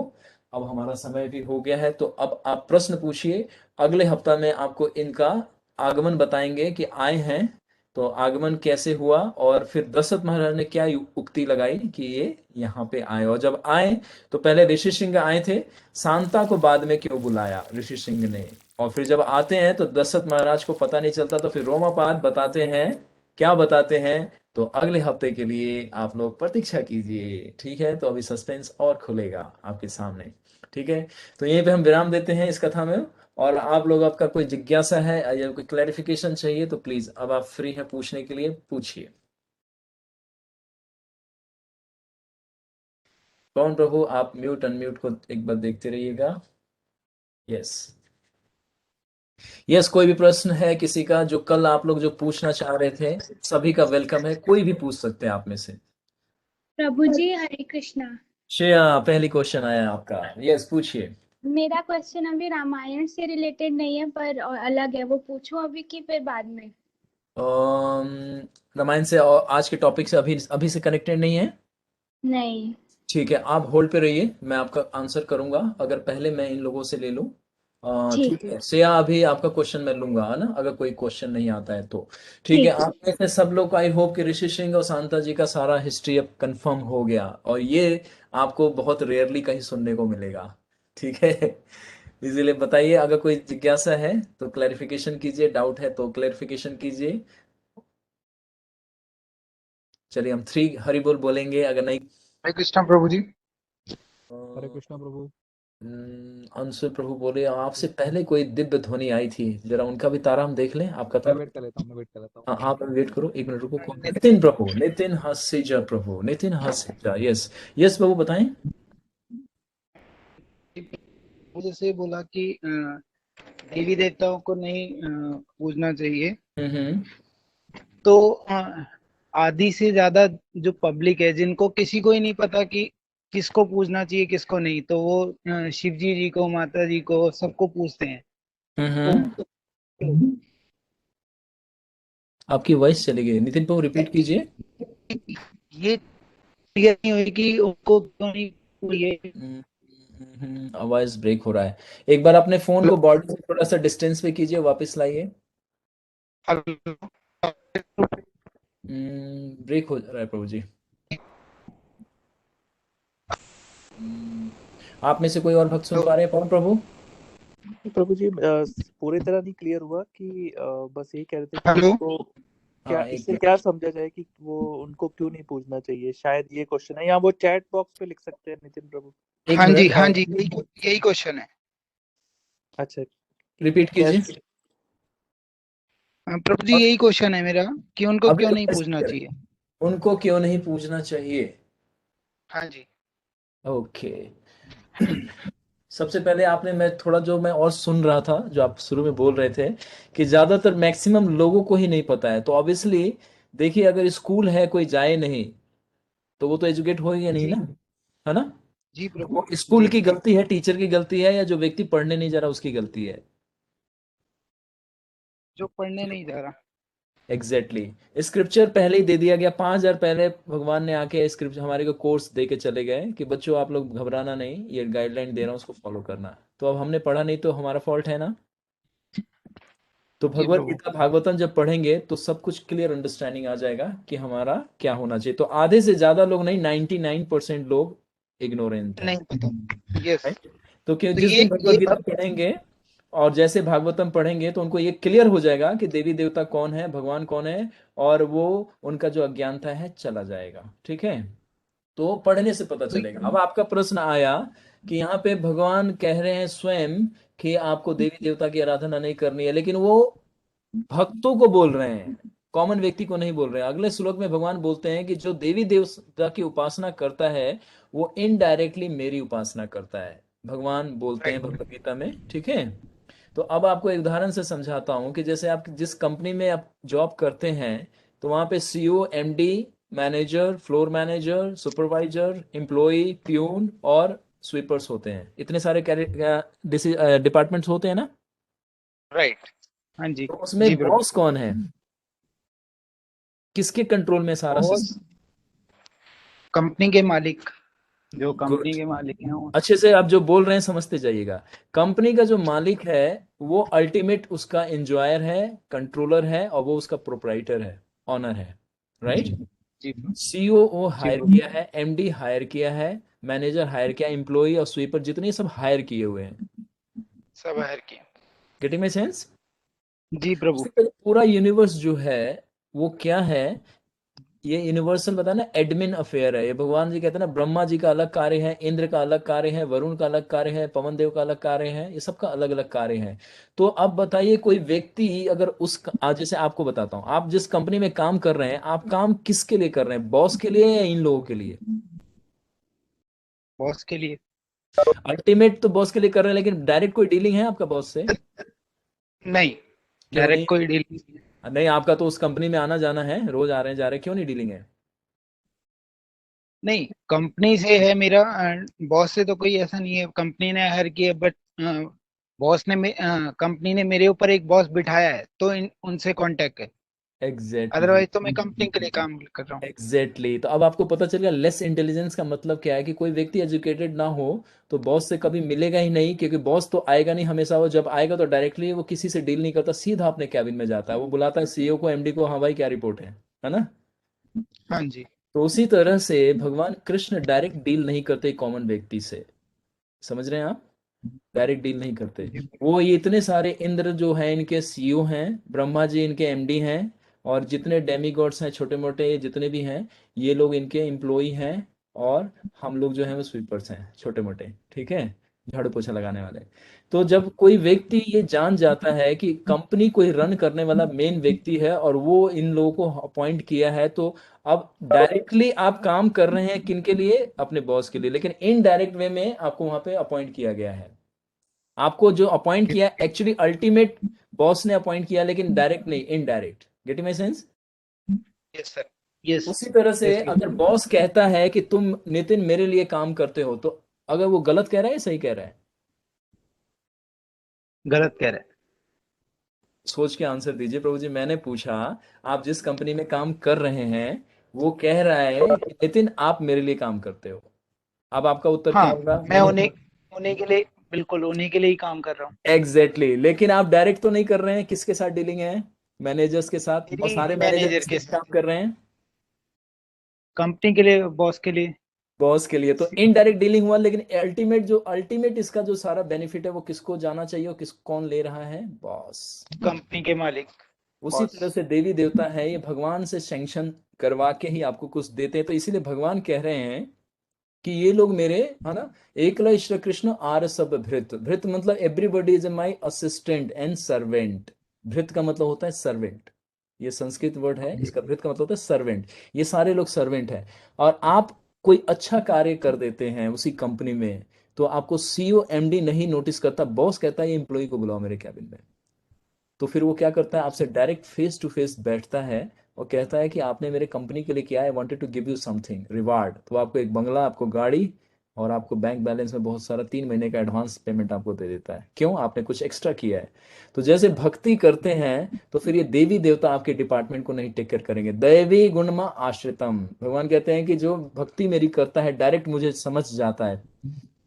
अब हमारा समय भी हो गया है, तो अब आप प्रश्न पूछिए। अगले हफ्ता में आपको इनका आगमन बताएंगे कि आए हैं, तो आगमन कैसे हुआ, और फिर दशरथ महाराज ने क्या उक्ति लगाई कि ये यहाँ पे आए, और जब आए तो पहले ऋषि सिंह आए थे, शांता को बाद में क्यों बुलाया ऋषि सिंह ने, और फिर जब आते हैं तो दशरथ महाराज को पता नहीं चलता, तो फिर रोमापाद बताते हैं, क्या बताते हैं, तो अगले हफ्ते के लिए आप लोग प्रतीक्षा कीजिए, ठीक है। तो अभी सस्पेंस और खुलेगा आपके सामने, ठीक है। तो यहीं पे हम विराम देते हैं इस कथा में, और आप लोग, आपका कोई जिज्ञासा है या कोई क्लैरिफिकेशन चाहिए तो प्लीज अब आप फ्री हैं पूछने के लिए, पूछिए। कौन प्रभु, आप म्यूट अनम्यूट को एक बार देखते रहिएगा। यस, यस, कोई भी प्रश्न है किसी का, जो कल आप लोग जो पूछना चाह रहे थे, सभी का वेलकम है, कोई भी पूछ सकते हैं आप में से। प्रभु जी हरे कृष्णा। श्रेया, पहली क्वेश्चन आया आपका, यस पूछिए। मेरा क्वेश्चन अभी रामायण से रिलेटेड नहीं है पर अलग है, वो पूछूं अभी कि फिर बाद में? रामायण से और आज के टॉपिक से अभी अभी से कनेक्टेड नहीं है? नहीं। ठीक है, आप होल्ड पे रहिए, मैं आपका आंसर करूंगा, अगर पहले मैं इन लोगों से ले लूं। ठीक। ठीक है श्रेया, अभी आपका क्वेश्चन मैं लूंगा, है ना, अगर कोई क्वेश्चन नहीं आता है तो। ठीक है, ठीक। आप में से सब लोग, आई होप कि ऋषि सिंह और शांता जी का सारा हिस्ट्री अब कंफर्म हो गया, और ये आपको बहुत रेयरली कहीं सुनने को मिलेगा, ठीक है। इसीलिए बताइए, अगर कोई जिज्ञासा है तो क्लैरिफिकेशन कीजिए, डाउट है तो क्लैरिफिकेशन कीजिए। चलिए हम 3 हरि बोल बोलेंगे, अगर नहीं। हरे कृष्णा प्रभु जी। हरे कृष्णा प्रभु। अंशु प्रभु बोले, आपसे पहले कोई दिव्य ध्वनि आई थी, जरा उनका भी तारा हम देख लें, आपका मैं तारा। वेट कर लेता हूँ, मैं वेट कर लेता हूँ। हाँ, आप वेट करो, एक मिनट रुको। कौन? नितिन प्रभु, नितिन हसीजा प्रभु, नितिन हसीजा, यस, यस प्रभु बताएं। मुझे से बोला कि देवी देवताओं को नहीं पूजना चाहिए, हम्म। तो आधी से ज्यादा जो पब्लिक है जिनको किसी को ही नहीं पता कि किसको पूजना चाहिए किसको नहीं, तो वो शिव जी को, माता जी को, सबको पूजते हैं। हम्म। तो आपकी वॉइस चली गई, नितिन प्रभु रिपीट कीजिए। ये क्लियर नहीं हुई कि उनको क्यों नहीं ये। आवाज ब्रेक हो रहा है, एक बार अपने फोन को बॉडी से थोड़ा सा डिस्टेंस पे कीजिए, वापस लाइए। ब्रेक हो जा रहा है प्रभु जी। आप में से कोई और भक्त सुन पा रहे हैं? कौन प्रभु? प्रभु जी पूरी तरह नहीं क्लियर हुआ कि बस यही कह रहे थे कि हेलो। उसको क्या, हाँ, एक इससे क्या समझा जाए कि वो उनको क्यों नहीं पूछना चाहिए, शायद ये क्वेश्चन है, या वो चैट बॉक्स पे लिख सकते हैं नितिन प्रभु। एक हाँ जी, मिनट, हाँ जी, यही क्वेश्चन है। अच्छा, रिपीट कीजिए। प्रभु जी यही क्वेश्चन है मेरा कि उनको अभी क्यों नहीं रिप्लेस पूजना करें। चाहिए। उनको क्यों नहीं पूजना चाहिए? हाँ जी। ओके। सबसे पहले आपने, मैं थोड़ा जो मैं और सुन रहा था, जो आप शुरू में बोल रहे थे कि ज्यादातर मैक्सिमम लोगों को ही नहीं पता है, तो ऑब्वियसली देखिए, अगर स्कूल है कोई जाए नहीं तो वो तो एजुकेट होएगा नहीं जी ना, है ना। जी तो प्रभु वो स्कूल जी। की गलती है, टीचर की गलती है, या जो व्यक्ति पढ़ने नहीं जा रहा उसकी गलती है? जो पढ़ने नहीं जा रहा। Exactly exactly. स्क्रिप्चर पहले ही दे दिया गया, 5,000 पहले भगवान ने आके स्क्रिप्चर हमारे को कोर्स दे के चले गए कि बच्चों आप लोग घबराना नहीं, ये गाइडलाइन दे रहा हूँ उसको फॉलो करना। तो अब हमने पढ़ा नहीं तो हमारा फॉल्ट है ना। तो जी भगवत प्रभु। गीता भागवतम जब पढ़ेंगे तो सब कुछ क्लियर अंडरस्टैंडिंग आ जाएगा कि हमारा क्या होना चाहिए। तो आधे से ज्यादा लोग नहीं, 99% लोग इग्नोरेंट हैं, नहीं पता। यस। राइट। तो कि तो जिस दिन भगवत ये गीता पढ़ेंगे और जैसे भागवतम पढ़ेंगे तो उनको ये क्लियर हो जाएगा कि देवी देवता कौन है, भगवान कौन है, और वो उनका जो अज्ञानता है चला जाएगा, ठीक है। तो पढ़ने से पता तो चलेगा। अब आपका प्रश्न आया कि यहाँ पे भगवान कह रहे हैं स्वयं कि आपको देवी देवता की आराधना नहीं करनी है, लेकिन वो भक्तों को बोल रहे हैं, कॉमन व्यक्ति को नहीं बोल रहे हैं। अगले श्लोक में भगवान बोलते हैं कि जो देवी देवता की उपासना करता है वो इनडायरेक्टली मेरी उपासना करता है, भगवान बोलते हैं राइट। भगवत गीता में, ठीक है। तो अब आपको एक उदाहरण से समझाता हूं कि जैसे आप जिस कंपनी में आप जॉब करते हैं, तो वहां पे CEO, MD, manager, floor manager, supervisor, employ, peon और स्वीपर्स होते हैं, इतने सारे डिपार्टमेंट्स होते हैं ना। राइट। हाँ जी। तो जी उसमें प्रभु। बॉस कौन है, किसके कंट्रोल में सारा बॉस सिस्टम? कंपनी के मालिक। जो कंपनी गुड, के मालिक हैं वो। अच्छे से आप जो बोल रहे हैं समझते जाइएगा। कंपनी का जो मालिक है वो अल्टीमेट उसका एंजॉयर है, कंट्रोलर है, और वो उसका प्रोप्राइटर है, ऑनर है, राइट। जी सीओओ जी हायर प्रभु। किया है, एमडी हायर किया है, मैनेजर हायर किया, एम्प्लॉय और स्वीपर जितने सब हायर किए हुए हैं। सब हायर किए। Getting my sense. जी प्रभु। उसी तरह पूरा यूनिवर्स जो है वो क्या है, ये यूनिवर्सल बता ना, एडमिन अफेयर है। ये भगवान जी कहते हैं ना, ब्रह्मा जी का अलग कार्य है, इंद्र का अलग कार्य है, वरुण का अलग कार्य है, पवन देव का अलग कार्य है, ये सबका अलग अलग कार्य है। तो अब बताइए कोई व्यक्ति अगर उस आज जैसे आपको बताता हूँ, आप जिस कंपनी में काम कर रहे हैं, आप काम किसके लिए कर रहे हैं, बॉस के लिए या इन लोगों के लिए? बॉस के लिए। अल्टीमेट तो बॉस के लिए कर रहे हैं, लेकिन डायरेक्ट कोई डीलिंग है आपका बॉस से? नहीं, क्यों नहीं? डायरेक्ट कोई डील नहीं है। नहीं, आपका तो उस कंपनी में आना जाना है, रोज आ रहे हैं जा रहे हैं, क्यों नहीं डीलिंग है? नहीं, कंपनी से है मेरा, बॉस से तो कोई ऐसा नहीं है। कंपनी ने हायर किया, बट बॉस ने कंपनी ने मेरे ऊपर एक बॉस बिठाया है, तो उनसे कांटेक्ट है। एग्जैक्टली, अदरवाइज तो मैं कंपनी के लिए काम कर रहा हूँ। एग्जैक्टली। तो अब आपको पता चल गया लेस इंटेलिजेंस का मतलब क्या है, कि कोई व्यक्ति एजुकेटेड ना हो तो बॉस से कभी मिलेगा ही नहीं, क्योंकि बॉस तो आएगा नहीं हमेशा। वो जब आएगा तो डायरेक्टली वो किसी से डील नहीं करता, सीधा अपने कैबिन में जाता है, वो बुलाता है सीईओ को, एमडी को, हाँ भाई क्या रिपोर्ट है ना। हाँ जी। तो उसी तरह से भगवान कृष्ण डायरेक्ट डील नहीं करते कॉमन व्यक्ति से, समझ रहे हैं आप? डायरेक्ट डील नहीं करते। जी वो ये इतने सारे इंद्र जो हैं इनके सीईओ हैं, ब्रह्मा जी इनके एमडी हैं, और जितने डेमीगॉड्स हैं छोटे मोटे जितने भी हैं, ये लोग इनके एम्प्लॉई हैं, और हम लोग जो हैं वो स्वीपर्स हैं छोटे मोटे, ठीक है, झाड़ू पोछा लगाने वाले। तो जब कोई व्यक्ति ये जान जाता है कि कंपनी कोई रन करने वाला मेन व्यक्ति है और वो इन लोगों को अपॉइंट किया है, तो अब डायरेक्टली आप काम कर रहे हैं किनके लिए, अपने बॉस के लिए, लेकिन इनडायरेक्ट वे में आपको वहां पे अपॉइंट किया गया है। आपको जो अपॉइंट किया एक्चुअली अल्टीमेट बॉस ने अपॉइंट किया, लेकिन डायरेक्ट नहीं, indirect. Getting my sense. Yes sir. Yes. उसी तरह से यस। अगर बॉस कहता है कि तुम नितिन मेरे लिए काम करते हो, तो अगर वो गलत कह रहा है या सही कह रहा है? गलत कह रहे हैं। सोच के आंसर दीजिए प्रभु जी। मैंने पूछा, आप जिस कंपनी में काम कर रहे हैं, वो कह रहा है कि नितिन आप मेरे लिए काम करते हो, अब आपका उत्तर क्या हाँ, होगा? मैं नहीं। उन्हीं उन्हीं के लिए, बिल्कुल उन्हीं के लिए ही काम कर रहा हूँ। Exactly exactly। लेकिन आप डायरेक्ट तो नहीं कर रहे हैं, किसके साथ डीलिंग है? मैनेजर्स के साथ। और मेरी सारे मैनेजर मैनेजर किसके के लिए काम साथ, कर रहे हैं? कंपनी के लिए, बॉस के लिए। बॉस के लिए। तो इनडायरेक्ट डीलिंग हुआ, लेकिन अल्टीमेट इसका जो सारा बेनिफिट है वो किसको जाना चाहिए, और कौन ले रहा है? बॉस। कंपनी के मालिक, उसी बॉस। तरह से देवी देवता है, ये भगवान से सैंक्शन करवा के ही आपको कुछ देते हैं। तो इसीलिए भगवान कह रहे हैं कि ये लोग मेरे, है ना, एकलय श्री कृष्ण आर सब भृत। भृत मतलब everybody is my assistant and servant. भृत का मतलब होता है सर्वेंट, ये संस्कृत वर्ड है, इसका भृत का मतलब होता है सर्वेंट। ये सारे लोग सर्वेंट हैं। और आप कोई अच्छा कार्य कर देते हैं उसी कंपनी में, तो आपको सीईओ एमडी नहीं नोटिस करता, बॉस कहता है ये एम्प्लॉय को बुलाओ मेरे कैबिन में। तो फिर वो क्या करता है, आपसे डायरेक्ट फेस टू फेस बैठता है और कहता है कि आपने मेरे कंपनी के लिए किया है, I wanted to give you something reward. तो आपको एक बंगला, आपको गाड़ी, और आपको बैंक बैलेंस में बहुत सारा 3 महीने का एडवांस पेमेंट आपको दे देता है। क्यों? आपने कुछ एक्स्ट्रा किया है। तो जैसे भक्ति करते हैं, तो फिर ये देवी देवता आपके डिपार्टमेंट को नहीं टेक केयर करेंगे। दैवी गुणमा आश्रितम, भगवान कहते हैं कि जो भक्ति मेरी करता है, डायरेक्ट मुझे समझ जाता है,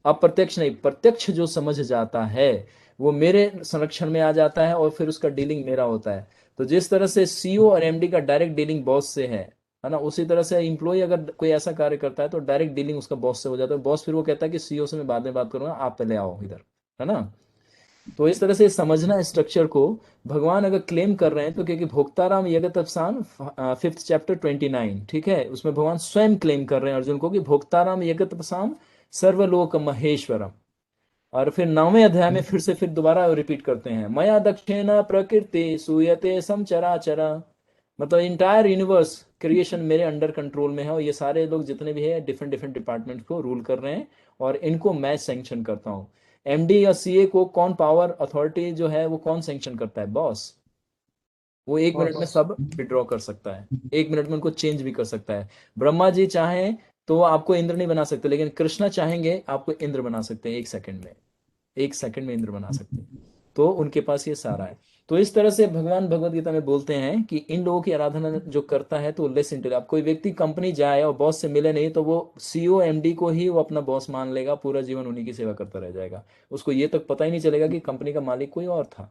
अप्रत्यक्ष नहीं, प्रत्यक्ष जो समझ जाता है, वो मेरे संरक्षण में आ जाता है, और फिर उसका डीलिंग मेरा होता है। तो जिस तरह से सीईओ और एमडी का डायरेक्ट डीलिंग बॉस से है ना, उसी तरह से इंप्लॉय अगर कोई ऐसा कार्य करता है तो डायरेक्ट डीलिंग उसका बॉस से हो जाता है। बॉस फिर वो कहता है कि सीईओ से मैं बाद में बात करूंगा, आप पहले आओ इधर, है ना। तो इस तरह से समझना स्ट्रक्चर को। भगवान अगर क्लेम कर रहे हैं तो, क्योंकि भोक्ताराम यगत अवसान 5th chapter 29, ठीक है, उसमें भगवान स्वयं क्लेम कर रहे हैं अर्जुन को कि भोक्ताराम यगत अवसान सर्वलोक महेश्वरम। और फिर 9वें अध्याय में फिर दोबारा रिपीट करते हैं, मया दक्षिण प्रकृति सूयते समचराचरा। मतलब इंटायर यूनिवर्स क्रिएशन मेरे अंडर कंट्रोल में है, और ये सारे लोग जितने भी है डिफरेंट डिफरेंट डिपार्टमेंट को रूल कर रहे हैं, और इनको मैं सैंक्शन करता हूँ। एमडी या सीए को कौन पावर अथॉरिटी जो है वो कौन सैंक्शन करता है? बॉस। वो 1 मिनट में सब विड्रॉ कर सकता है, 1 मिनट में उनको चेंज भी कर सकता है। ब्रह्मा जी चाहें तो वो आपको इंद्र नहीं बना सकते, लेकिन कृष्णा चाहेंगे आपको इंद्र बना सकते हैं 1 सेकंड में, 1 सेकंड में इंद्र बना सकते हैं। तो उनके पास ये सारा है। तो इस तरह से भगवान भगवत गीता में बोलते हैं कि इन लोगों की आराधना जो करता है तो लेस इंटेलिजेंट। अब कोई व्यक्ति कंपनी जाए और बॉस से मिले नहीं तो वो सीईओ एमडी को ही वो अपना बॉस मान लेगा, पूरा जीवन उन्हीं की सेवा करता रह जाएगा, उसको ये तक पता ही नहीं चलेगा कि कंपनी का मालिक कोई और था,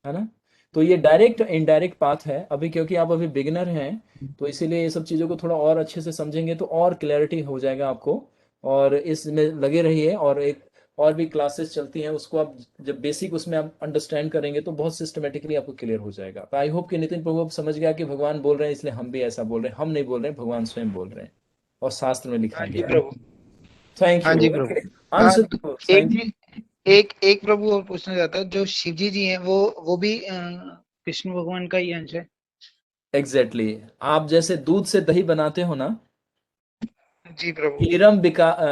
है ना। तो ये डायरेक्ट इनडायरेक्ट पाथ है। अभी क्योंकि आप अभी बिगिनर हैं तो इसीलिए ये सब चीज़ों को थोड़ा और अच्छे से समझेंगे तो और क्लैरिटी हो जाएगा आपको, और इसमें लगे रहिए। और एक और भी क्लासेस चलती हैं, उसको आप जब बेसिक उसमें आप अंडरस्टैंड करेंगे तो बहुत सिस्टमेटिकली आपको क्लियर हो जाएगा। तो आई होप कि नितिन प्रभु अब समझ गया कि भगवान बोल रहे हैं इसलिए हम भी ऐसा बोल रहे हैं। हम नहीं बोल रहे हैं, भगवान स्वयं बोल रहे हैं और शास्त्र में लिखा हाँ जी गया है। प्रभु। थैंक हाँ यू। जी प्रभु। आंसर तो एक थैंक जी, एक प्रभु और पूछना चाहता हूँ, जो शिव जी हैं वो भी कृष्ण भगवान का ही अंश है? एग्जैक्टली। आप जैसे दूध से दही बनाते हो ना, जी प्रभु।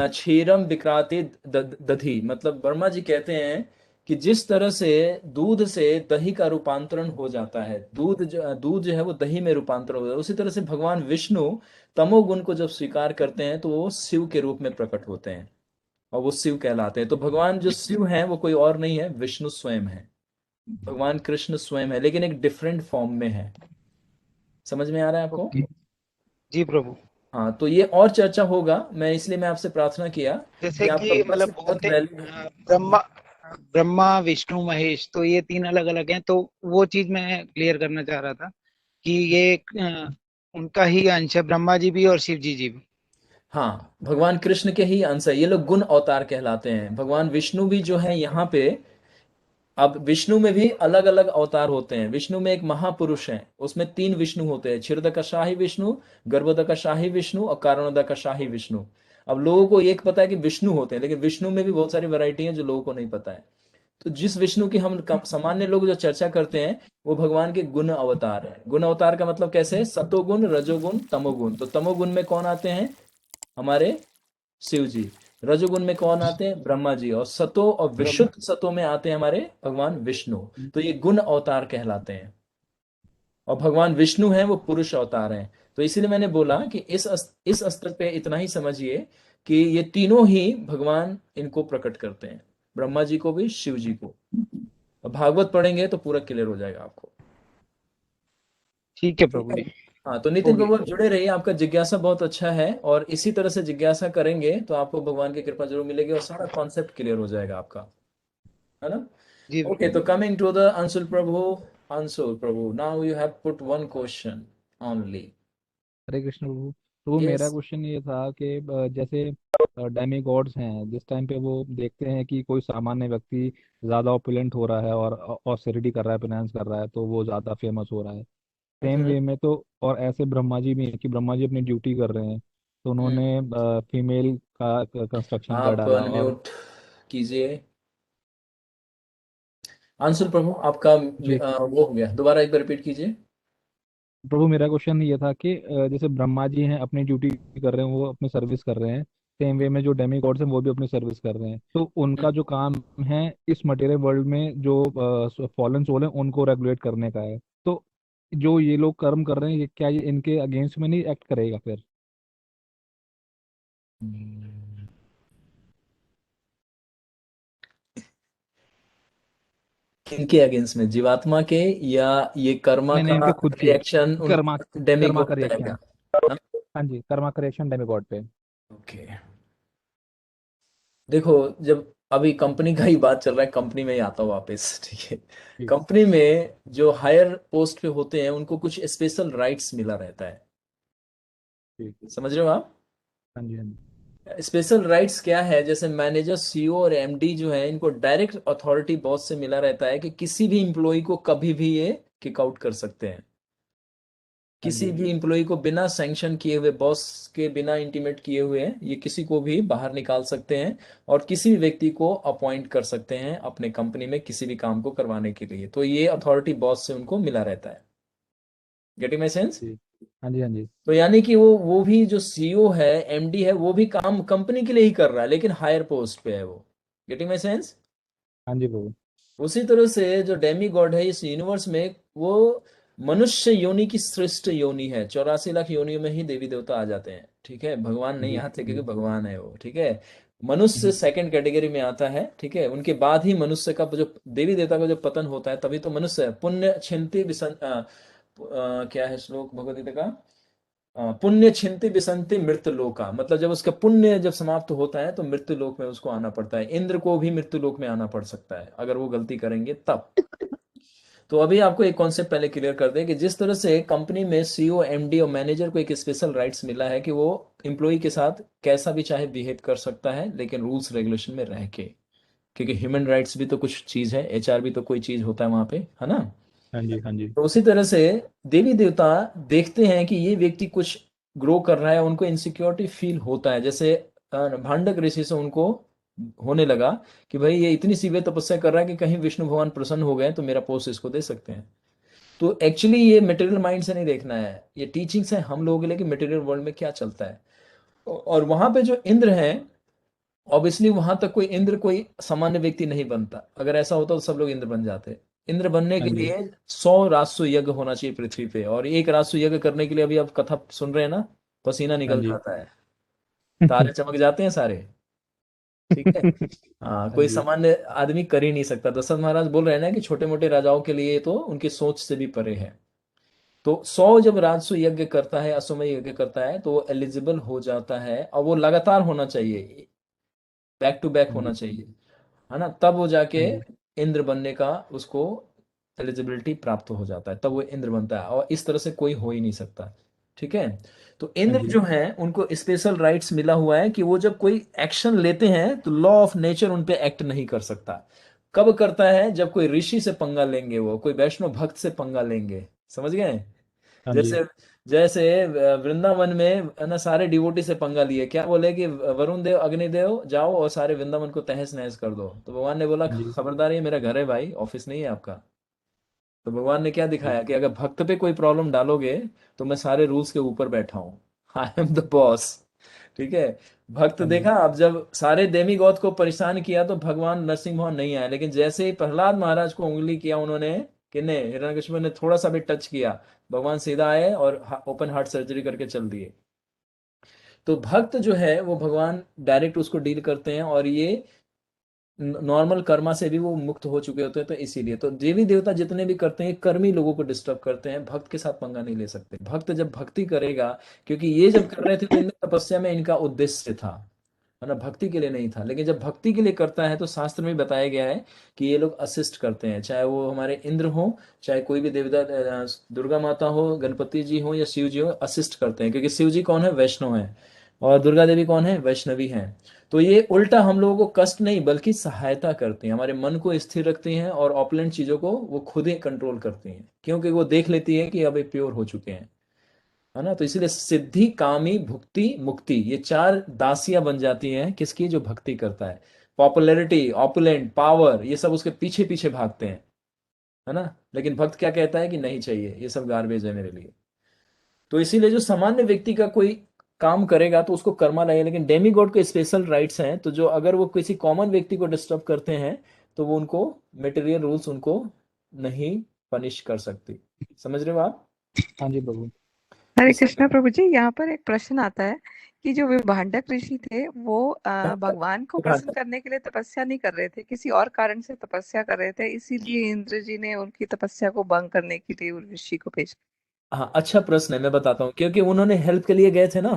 क्षीरम विक्राते दधी, मतलब वर्मा जी कहते हैं कि जिस तरह से दूध से दही का रूपांतरण हो जाता है, दूध जो है वो दही में रूपांतरण हो जाता है, उसी तरह से भगवान विष्णु तमोगुण को जब स्वीकार करते हैं तो वो शिव के रूप में प्रकट होते हैं और वो शिव कहलाते हैं। तो भगवान जो शिव हैं वो कोई और नहीं है, विष्णु स्वयं है, भगवान कृष्ण स्वयं है, लेकिन एक डिफरेंट फॉर्म में है। समझ में आ रहा है आपको? ओके। जी प्रभु। हाँ, तो ये और चर्चा होगा, मैं आपसे प्रार्थना किया जैसे कि आप कि कल से मतलब बहुत बोलते वैल्यू। ब्रह्मा ब्रह्मा विष्णु महेश, तो ये तीन अलग अलग हैं, तो वो चीज मैं क्लियर करना चाह रहा था कि ये उनका ही अंश है, ब्रह्मा जी भी और शिव जी भी। हाँ, भगवान कृष्ण के ही अंश है, ये लोग गुण अवतार कहलाते हैं। भगवान विष्णु भी जो है यहाँ पे, अब विष्णु में भी अलग अलग अवतार होते हैं। विष्णु में एक महापुरुष है, उसमें 3 विष्णु होते हैं, क्षीरद शाही विष्णु, गर्भोदक शाही विष्णु और कारणोदक शाही विष्णु। अब लोगों को एक पता है कि विष्णु होते हैं, लेकिन विष्णु में भी बहुत सारी वैरायटी है जो लोगों को नहीं पता है। तो जिस विष्णु की हम सामान्य लोग जो चर्चा करते हैं वो भगवान के गुण अवतार है। गुण अवतार का मतलब कैसे है? सतोगुण, रजोगुण, तमोगुण। तो तमोगुण में कौन आते हैं? हमारे शिव जी। रजोगुण में कौन आते हैं? ब्रह्मा जी। और सतो और विशुद्ध सतो में आते हैं हमारे भगवान विष्णु। तो ये गुण अवतार कहलाते हैं। और भगवान विष्णु हैं वो पुरुष अवतार हैं। तो इसीलिए मैंने बोला कि इस स्तर पे इतना ही समझिए कि ये तीनों ही भगवान इनको प्रकट करते हैं, ब्रह्मा जी को भी, शिव जी को। और भागवत पढ़ेंगे तो पूरा क्लियर हो जाएगा आपको। ठीक है प्रभु जी। हाँ, तो नितिन होगी। प्रभु आप जुड़े रहिए, आपका जिज्ञासा बहुत अच्छा है और इसी तरह से जिज्ञासा करेंगे तो आपको भगवान की कृपा जरूर मिलेगी और सारा कॉन्सेप्ट क्लियर हो जाएगा आपका, है ना। जी ओके, तो coming to the Anshul Prabhu. Anshul Prabhu, now you have put one question only. Hare Krishna Prabhu. तो वो मेरा यस। क्वेश्चन ये था कि जैसे डेमी गॉड्स हैं, जिस टाइम पे वो देखते हैं कि कोई सामान्य व्यक्ति ज़्यादा ऑपुलेंट हो रहा है और ऑस्टेरिटी कर रहा है, फाइनेंस कर रहा है, तो वो ज़्यादा फेमस हो रहा है। सेम वे में तो और ऐसे ब्रह्मा जी भी हैं कि ब्रह्मा जी अपनी ड्यूटी कर रहे हैं, तो उन्होंने फीमेल का कंस्ट्रक्शन कर आप डाला और अनम्यूट कीजिए। अंशुल प्रभु आपका जी वो हो गया, दोबारा एक बार रिपीट कीजिए। प्रभु, मेरा क्वेश्चन ये था कि जैसे ब्रह्मा जी हैं अपनी ड्यूटी कर रहे हैं, वो अपनी सर्विस कर रहे हैं, सेम वे में जो डेमी गॉड्स हैं वो भी अपनी सर्विस कर रहे हैं, तो उनका जो काम है इस मटेरियल वर्ल्ड में जो फॉलन सोल है उनको रेगुलेट करने का है। तो जो ये लोग कर्म कर रहे हैं, ये क्या ये इनके अगेंस्ट में नहीं एक्ट करेगा फिर? किनके अगेंस्ट में? जीवात्मा के, या ये कर्मा नहीं नहीं, का इनके खुद के रिएक्शन उन कर्मा कर्मा डेमिगॉड का करेगा? रिएक्शन। हाँ जी, कर्मा का रिएक्शन डेमी गॉड पे। ओके, देखो, जब अभी कंपनी का ही बात चल रहा है, कंपनी में ही आता हूँ वापस, ठीक है। जी कंपनी में जो हायर पोस्ट पे होते हैं उनको कुछ स्पेशल राइट्स मिला रहता है, जी। समझ रहे हो आप? हाँ जी हाँ जी। स्पेशल राइट्स क्या है? जैसे मैनेजर, सीईओ और एमडी जो है, इनको डायरेक्ट अथॉरिटी बॉस से मिला रहता है कि किसी भी इंप्लॉय को कभी भी ये किक आउट कर सकते हैं। हाँ किसी जी भी इंप्लॉय को बिना सैंक्शन किए हुए, बॉस के बिना इंटीमेट किए हुए ये किसी को भी बाहर निकाल सकते हैं और किसी भी व्यक्ति को अपॉइंट कर सकते हैं अपने कंपनी में किसी भी काम को करवाने के लिए। तो ये अथॉरिटी बॉस से उनको मिला रहता है। Getting my sense? जी। हाँ जी हाँ जी। तो यानी कि वो भी जो सीईओ है, एमडी है, वो भी काम कंपनी के लिए ही कर रहा है लेकिन हायर पोस्ट पे है वो। Getting my sense? हाँ जी प्रभु। उसी तरह से जो डेमी गॉड है इस यूनिवर्स में, वो मनुष्य योनि की श्रेष्ठ योनि है। 84 लाख योनियों में ही देवी देवता आ जाते हैं, ठीक है। भगवान नहीं जी यहाँ थे क्योंकि भगवान है वो, ठीक है। मनुष्य सेकंड कैटेगरी में आता है, ठीक है। उनके बाद ही मनुष्य का जो देवी देवता का जो पतन होता है तभी तो मनुष्य है। पुण्य छिंति क्या है श्लोक भगवद गीता का? पुण्य छिंति बिसंति मृत्यु लोका, मतलब जब उसका पुण्य जब समाप्त होता है तो मृत्यु लोक में उसको आना पड़ता है। इंद्र को भी मृत्यु लोक में आना पड़ सकता है अगर वो गलती करेंगे तब। तो अभी आपको एक कॉन्सेप्ट पहले क्लियर कर दें कि जिस तरह से कंपनी में सीईओ, एमडी और मैनेजर को एक स्पेशल राइट्स मिला है कि वो एम्प्लॉय के साथ कैसा भी चाहे बिहेव कर सकता है, लेकिन रूल्स रेगुलेशन में रह के, क्योंकि ह्यूमन राइट्स भी तो कुछ चीज है, एचआर भी तो कोई चीज होता है वहां पे, है ना। हाँ जी, हाँ जी। तो उसी तरह से देवी देवता देखते हैं कि ये व्यक्ति कुछ ग्रो कर रहा है, उनको इनसिक्योरिटी फील होता है। जैसे भांडक ऋषि से उनको होने लगा कि भाई ये इतनी सीवियर तपस्या कर रहा है कि कहीं विष्णु भगवान प्रसन्न हो गए तो मेरा पोस्ट इसको दे सकते हैं। तो एक्चुअली ये मटेरियल माइंड से नहीं देखना है, ये टीचिंग्स है हम लोगों के लिए कि मटेरियल वर्ल्ड में क्या चलता है। और वहां पे जो इंद्र है, ऑब्वियसली वहां तक कोई इंद्र कोई सामान्य व्यक्ति नहीं बनता। अगर ऐसा होता तो सब लोग इंद्र बन जाते। इंद्र बनने हाँ के जी। लिए 100 राजसूय यज्ञ होना चाहिए पृथ्वी पे, और एक राजसूय यज्ञ करने के लिए अभी आप कथा सुन रहे हैं ना, पसीना हाँ निकल जी। जाता है, तारे चमक जाते हैं सारे, ठीक है। हाँ, हाँ कोई जी। सामान्य आदमी कर ही नहीं सकता। दशरथ महाराज बोल रहे हैं ना कि छोटे मोटे राजाओं के लिए तो उनकी सोच से भी परे है। तो 100 जब राजसूय यज्ञ करता है, अश्वमेध यज्ञ करता है, तो वो एलिजिबल हो जाता है, और वो लगातार होना चाहिए, बैक टू बैक हाँ होना जी। चाहिए, है ना। तब वो जाके हाँ जी। इंद्र बनने का उसको एलिजिबिलिटी प्राप्त हो जाता है, तब वो इंद्र बनता है, और इस तरह से कोई हो ही नहीं सकता, ठीक है। तो हाँ इंद्र जी। जो है उनको स्पेशल राइट्स मिला हुआ है कि वो जब कोई एक्शन लेते हैं तो लॉ ऑफ नेचर उन पे एक्ट नहीं कर सकता। कब करता है? जब कोई ऋषि से पंगा लेंगे, वो कोई वैष्णव भक्त से पंगा लेंगे, समझ गए। हाँ जी। जैसे जैसे वृंदावन में है ना, सारे डिवोटी से पंगा लिए, क्या बोले कि वरुण देव, अग्निदेव जाओ और सारे वृंदावन को तहस नहस कर दो। तो भगवान ने बोला हाँ जी। खबरदार, ये मेरा घर है भाई, ऑफिस नहीं है आपका। तो भगवान ने क्या जी। दिखाया कि अगर भक्त पे कोई प्रॉब्लम डालोगे तो मैं सारे रूल्स के ऊपर बैठा हूँ, आई एम द बॉस, ठीक है। भक्त हाँ जी। देखा, अब जब सारे देमीगॉड को परेशान किया तो भगवान नरसिंह भगवान नहीं आए, लेकिन जैसे ही प्रहलाद महाराज को उंगली किया उन्होंने, किन्ने, हिरण्यकशिपु ने थोड़ा सा भी टच किया, भगवान सीधा आए और ओपन हार्ट सर्जरी करके चल दिए। तो भक्त जो है वो भगवान डायरेक्ट उसको डील करते हैं, और ये नॉर्मल कर्मा से भी वो मुक्त हो चुके होते हैं। तो इसीलिए तो देवी देवता जितने भी करते हैं कर्मी लोगों को डिस्टर्ब करते हैं, भक्त के साथ पंगा नहीं ले सकते। भक्त जब भक्ति करेगा, क्योंकि ये जब कर रहे थे तो इनमें तपस्या में इनका उद्देश्य था, है ना, भक्ति के लिए नहीं था। लेकिन जब भक्ति के लिए करता है तो शास्त्र में बताया गया है कि ये लोग असिस्ट करते हैं, चाहे वो हमारे इंद्र हो, चाहे कोई भी देवता, दुर्गा माता हो, गणपति जी हो या शिव जी हो, असिस्ट करते हैं। क्योंकि शिव जी कौन है? वैष्णव है। और दुर्गा देवी कौन है? वैष्णवी है। तो ये उल्टा हम लोगों को कष्ट नहीं बल्कि सहायता करती हैं, हमारे मन को स्थिर रखती हैं, और ऑपलेंट चीजों को वो खुद ही कंट्रोल करती हैं, क्योंकि वो देख लेती है कि अब ये प्योर हो चुके हैं, है ना। तो इसीलिए सिद्धि, कामी, भुक्ति, मुक्ति, ये चार दासियां बन जाती हैं किसकी? जो भक्ति करता है। पॉपुलैरिटी, ऑपुलेंट, पावर, ये सब उसके पीछे पीछे भागते हैं, है ना। लेकिन भक्त क्या कहता है कि नहीं चाहिए, ये सब गार्बेज है मेरे लिए। तो इसीलिए जो सामान्य व्यक्ति का कोई काम करेगा तो उसको कर्मा लगेगा, लेकिन डेमी गॉड के स्पेशल राइट्स हैं, तो जो अगर वो किसी कॉमन व्यक्ति को डिस्टर्ब करते हैं तो वो उनको मटेरियल रूल्स उनको नहीं पनिश कर सकती। समझ रहे हो आप? हाँ जी प्रभु। हरे इस कृष्णा प्रभु जी, यहाँ पर एक प्रश्न आता है कि जो विभांडक ऋषि थे वो भगवान को प्रसन्न करने के लिए तपस्या नहीं कर रहे थे, किसी और कारण से तपस्या कर रहे थे, इसीलिए इंद्र जी ने उनकी तपस्या को भंग करने के लिए उस ऋषि को भेजा। हाँ, अच्छा प्रश्न है, मैं बताता हूँ। क्योंकि उन्होंने हेल्प के लिए गए थे ना,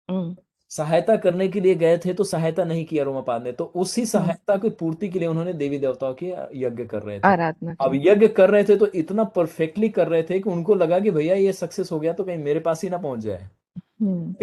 हम्म। सहायता करने के लिए गए थे, तो सहायता नहीं किया रोमापाद ने, तो उसी हम्म। सहायता की पूर्ति के लिए उन्होंने देवी देवताओं के यज्ञ कर रहे थे। आराधना अब की। यज्ञ कर रहे थे तो इतना परफेक्टली कर रहे थे कि उनको लगा कि भैया ये सक्सेस हो गया तो कहीं मेरे पास ही ना पहुंच जाए। हम्म।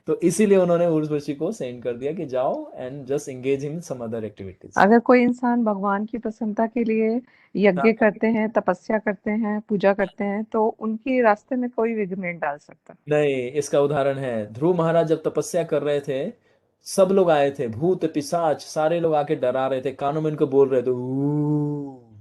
तो इसीलिए उन्होंने उर्वशी को सेंड कर दिया कि जाओ and just engage in some other activities. अगर कोई इंसान भगवान की प्रसन्नता के लिए यज्ञ करते हैं, तपस्या करते हैं, पूजा करते हैं, तो उनके रास्ते में कोई विघ्न नहीं डाल सकता। नहीं, इसका उदाहरण है ध्रुव महाराज जब तपस्या कर रहे थे, सब लोग आए थे, भूत पिशाच सारे लोग आके डरा रहे थे, कानों में इनको बोल रहे थे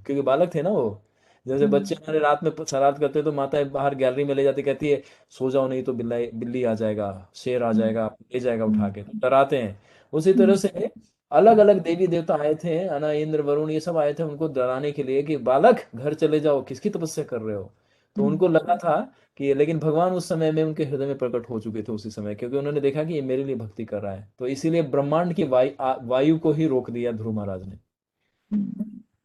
क्योंकि बालक थे ना वो। जैसे बच्चे हमारे रात में शरारत करते तो माता बाहर गैलरी में ले जाती, कहती है सो जाओ नहीं तो बिल्ली बिल्ली आ जाएगा, शेर आ जाएगा, ले जाएगा उठा के, तो डराते हैं। उसी तरह से अलग अलग देवी देवता आए थे, है ना, इंद्र, वरुण, ये सब आए थे उनको डराने के लिए कि बालक घर चले जाओ, किसकी तपस्या कर रहे हो। तो उनको लगा था कि, लेकिन भगवान उस समय में उनके हृदय में प्रकट हो चुके थे उसी समय, क्योंकि उन्होंने देखा कि ये मेरे लिए भक्ति कर रहा है। तो इसीलिए ब्रह्मांड की वायु को ही रोक दिया ध्रुव महाराज ने।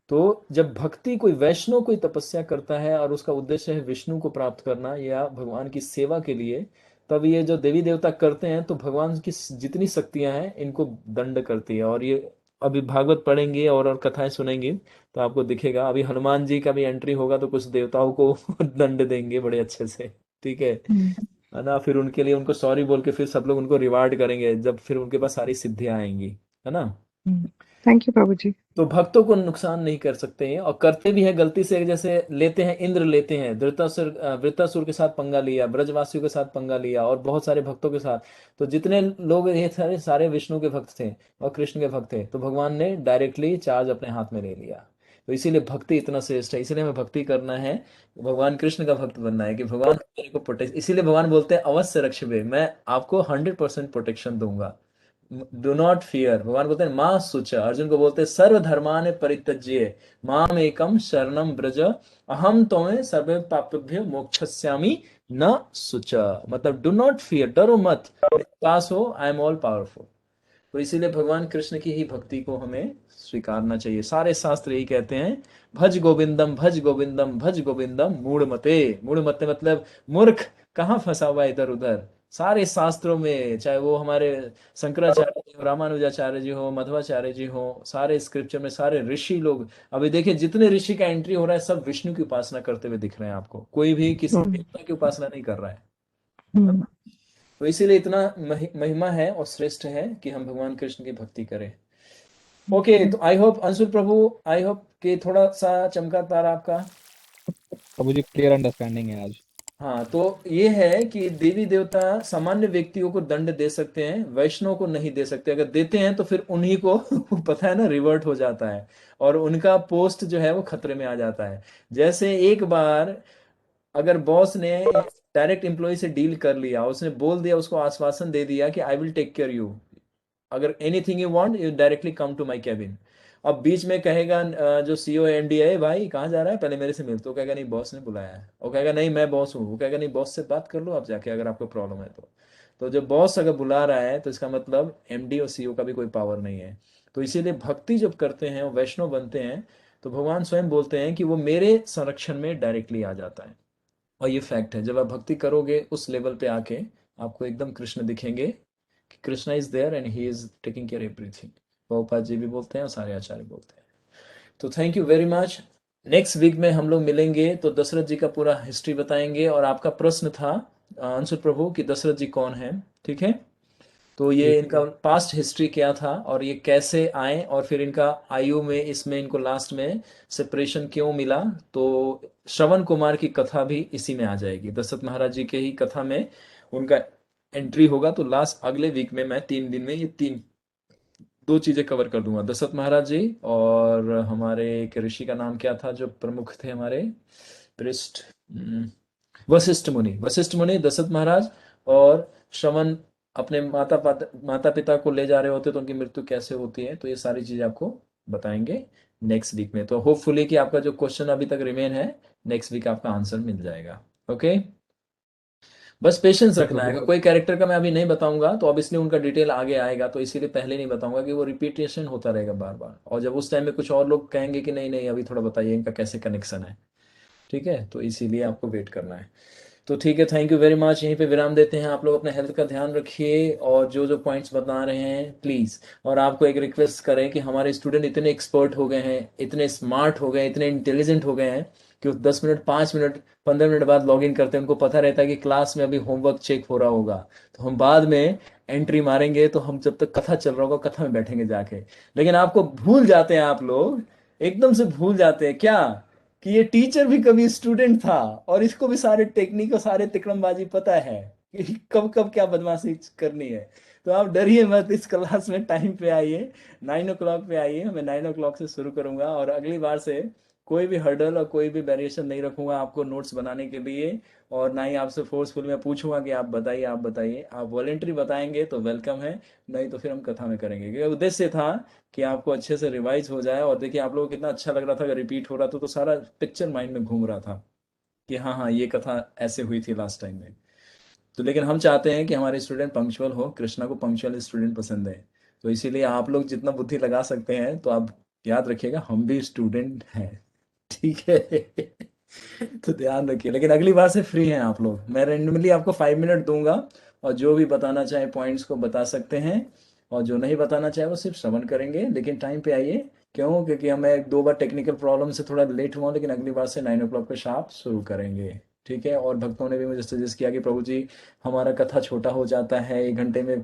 तो जब भक्ति, कोई वैष्णव कोई तपस्या करता है और उसका उद्देश्य है विष्णु को प्राप्त करना या भगवान की सेवा के लिए, तब ये जो देवी देवता करते हैं तो भगवान की जितनी शक्तियां हैं इनको दंड करती है। और ये अभी भागवत पढ़ेंगे और कथाएं सुनेंगे तो आपको दिखेगा। अभी हनुमान जी का भी एंट्री होगा तो कुछ देवताओं को दंड देंगे बड़े अच्छे से, ठीक है ना। फिर उनके लिए उनको सॉरी बोल के फिर सब लोग उनको रिवार्ड करेंगे जब फिर उनके पास सारी सिद्धियां आएंगी, है ना। थैंक यू प्रभु जी। तो भक्तों को नुकसान नहीं कर सकते हैं, और करते भी है गलती से। जैसे लेते हैं, इंद्र लेते हैं, वृत्तासुर के साथ पंगा लिया, ब्रजवासियों के साथ पंगा लिया और बहुत सारे भक्तों के साथ। तो जितने लोग ये सारे सारे विष्णु के भक्त थे और कृष्ण के भक्त थे, तो भगवान ने डायरेक्टली चार्ज अपने हाथ में ले लिया। तो इसीलिए भक्ति इतना श्रेष्ठ है, इसीलिए हमें भक्ति करना है, भगवान कृष्ण का भक्त बनना है कि भगवान मेरे को प्रोटेक्ट। इसीलिए भगवान बोलते हैं अवश्य रक्षिबे, मैं आपको 100% प्रोटेक्शन दूंगा। डू नॉट फियर, भगवान बोलते हैं माँ सुच। अर्जुन को बोलते हैं सर्वधर्मान् परित्यज्य माम एकम शरणम ब्रज अहम तुम्हें सर्व पापेभ्यो मोक्षयिष्यामि न सुच। मतलब डू नॉट फियर, डरो मत, मेरे पास हो, आई एम ऑल पावरफुल। तो इसीलिए भगवान कृष्ण की ही भक्ति को हमें स्वीकारना चाहिए। सारे शास्त्र यही कहते हैं, भज गोविंदम भज गोविंदम भज गोविंदम मूढ़ मते। मूढ़ मते मतलब मूर्ख, कहाँ फंसा हुआ है इधर उधर। सारे शास्त्रों में, चाहे वो हमारे शंकराचार्य जी हो, रामानुजाचार्य जी हो, मध्वाचार्य जी हो, सारे स्क्रिप्चर में सारे ऋषि लोग, अभी देखिए जितने ऋषि का एंट्री हो रहा है सब विष्णु की उपासना करते हुए दिख रहे हैं आपको। कोई भी किसी देवता की उपासना नहीं कर रहा है। तो इसीलिए इतना महिमा है और श्रेष्ठ है कि हम भगवान कृष्ण की भक्ति करें। ओके, तो I hope Anshul Prabhu, I hope कि थोड़ा सा चमका तारा आपका। प्रभु जी क्लियर अंडरस्टैंडिंग है आज। हाँ, तो ये है कि देवी देवता सामान्य व्यक्तियों को दंड दे सकते हैं, वैष्णव को नहीं दे सकते। अगर देते हैं तो फिर उन्हीं को पता है ना, रिवर्ट हो जाता है और उनका पोस्ट जो है वो खतरे में आ जाता है। जैसे एक बार अगर बॉस ने डायरेक्ट एम्प्लॉय से डील कर लिया, उसने बोल दिया, उसको आश्वासन दे दिया कि I will take care you, अगर anything you want you directly come to my cabin. अब बीच में कहेगा जो सीईओ एमडी है, भाई कहाँ जा रहा है, पहले मेरे से मिल। तो कहेगा नहीं बॉस ने बुलाया है। वो कहेगा नहीं मैं बॉस हूँ। वो कहेगा नहीं बॉस से बात कर लो आप जाके, अगर आपको प्रॉब्लम है तो। तो जब बॉस अगर बुला रहा है तो इसका मतलब एमडी और सीईओ का भी कोई पावर नहीं है। तो इसीलिए भक्ति जब करते हैं, वैष्णव बनते हैं, तो भगवान स्वयं बोलते हैं कि वो मेरे संरक्षण में डायरेक्टली आ जाता है। और ये फैक्ट है, जब आप भक्ति करोगे उस लेवल पे आके आपको एकदम कृष्ण दिखेंगे कि Krishna is there and he is taking care everything. Prabhupada ji भी बोलते हैं और सारे आचार्य बोलते हैं। तो thank you very much. Next week में हम लोग मिलेंगे तो दशरथ जी का पूरा हिस्ट्री बताएंगे। और आपका प्रश्न था अंशुल प्रभु कि दशरथ जी कौन है, ठीक है। तो ये इनका पास्ट हिस्ट्री क्या था और ये कैसे आए, और फिर इनका आयु में इसमें इनको लास्ट में सेपरेशन क्यों मिला। तो श्रवण कुमार की कथा भी इसी में आ जाएगी, दशरथ महाराज जी के ही कथा में उनका एंट्री होगा। तो लास्ट अगले वीक में मैं 3 दिन में ये दो चीजें कवर कर दूंगा, दशरथ महाराज जी और हमारे एक ऋषि का नाम क्या था जो प्रमुख थे हमारे पृष्ठ, वशिष्ठ मुनि, दशरथ महाराज और श्रवण अपने माता पिता को ले जा रहे होते तो उनकी मृत्यु कैसे होती है। तो ये सारी चीजें आपको बताएंगे नेक्स्ट वीक में। तो होपफुली कि आपका जो क्वेश्चन अभी तक रिमेन है नेक्स्ट वीक आपका आंसर मिल जाएगा। ओके, बस पेशेंस रखना है। अगर कोई कैरेक्टर का मैं अभी नहीं बताऊंगा तो ऑब्वियसली उनका डिटेल आगे आएगा, तो इसीलिए पहले नहीं बताऊंगा कि वो रिपीटेशन होता रहेगा बार बार। और जब उस टाइम में कुछ और लोग कहेंगे कि नहीं नहीं अभी थोड़ा बताइए इनका कैसे कनेक्शन है, ठीक है, तो इसीलिए आपको वेट करना है। तो ठीक है, थैंक यू वेरी मच। यहीं पे विराम देते हैं। आप लोग अपने हेल्थ का ध्यान रखिए और जो जो पॉइंट्स बता रहे हैं प्लीज़। और आपको एक रिक्वेस्ट करें कि हमारे स्टूडेंट इतने एक्सपर्ट हो गए हैं, इतने स्मार्ट हो गए, इतने इंटेलिजेंट हो गए हैं कि वो 10 मिनट 5 मिनट 15 मिनट बाद लॉग इन करते हैं। उनको पता रहता है कि क्लास में अभी होमवर्क चेक हो रहा होगा, तो हम बाद में एंट्री मारेंगे। तो हम जब तक कथा चल रहा होगा कथा में बैठेंगे जाके, लेकिन आपको भूल जाते हैं, आप लोग एकदम से भूल जाते हैं क्या कि ये टीचर भी कभी स्टूडेंट था और इसको भी सारे टेक्निक और सारे तिकड़मबाजी पता है कि कब कब क्या बदमाशी करनी है। तो आप डरिए मत, इस क्लास में टाइम पे आइए, 9 o'clock पे आइए। मैं 9 o'clock से शुरू करूंगा और अगली बार से कोई भी हर्डल और कोई भी वेरिएशन नहीं रखूंगा आपको नोट्स बनाने के लिए। और ना ही आपसे फोर्सफुल मैं पूछूंगा कि आप बताइए आप बताइए। आप वॉलेंट्री बताएंगे तो वेलकम है, नहीं तो फिर हम कथा में करेंगे। क्योंकि उद्देश्य था कि आपको अच्छे से रिवाइज हो जाए। और देखिए आप लोगों को कितना अच्छा लग रहा था, अगर रिपीट हो रहा था तो सारा पिक्चर माइंड में घूम रहा था। कि हाँ हाँ ये कथा ऐसे हुई थी लास्ट टाइम में। तो लेकिन हम चाहते हैं कि हमारे स्टूडेंट पंक्चुअल हो, कृष्णा को पंक्चुअल स्टूडेंट पसंद है। तो इसीलिए आप लोग जितना बुद्धि लगा सकते हैं, तो आप याद रखिएगा हम भी स्टूडेंट हैं, ठीक है। तो ध्यान रखिए, लेकिन अगली बार से फ्री हैं आप लोग। मैं रेंडमली आपको 5 मिनट दूंगा, और जो भी बताना चाहे पॉइंट्स को बता सकते हैं, और जो नहीं बताना चाहे वो सिर्फ श्रवण करेंगे। लेकिन टाइम पे आइए, क्यों? क्योंकि हमें 2 बार टेक्निकल प्रॉब्लम से थोड़ा लेट हुआ, लेकिन अगली बार से 9 o'clock पे शार्प शुरू करेंगे, ठीक है। और भक्तों ने भी मुझे सजेस्ट किया कि प्रभु जी हमारा कथा छोटा हो जाता है, 1 घंटे में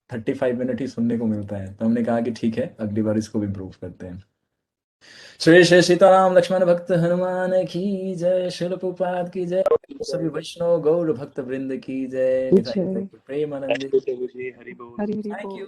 35 मिनट ही सुनने को मिलता है। तो हमने कहा कि ठीक है, अगली बार इसको भी इम्प्रूव करते हैं। श्री श्री सीताराम लक्ष्मण भक्त हनुमान की जय, शिल प्रभुपाद की जय, सभी वैष्णव गौर भक्त वृंद की जय, निताई जय प्रेमानंद। प्रभु जी हरि बोल। हरि हरि थैंक बोल। यू।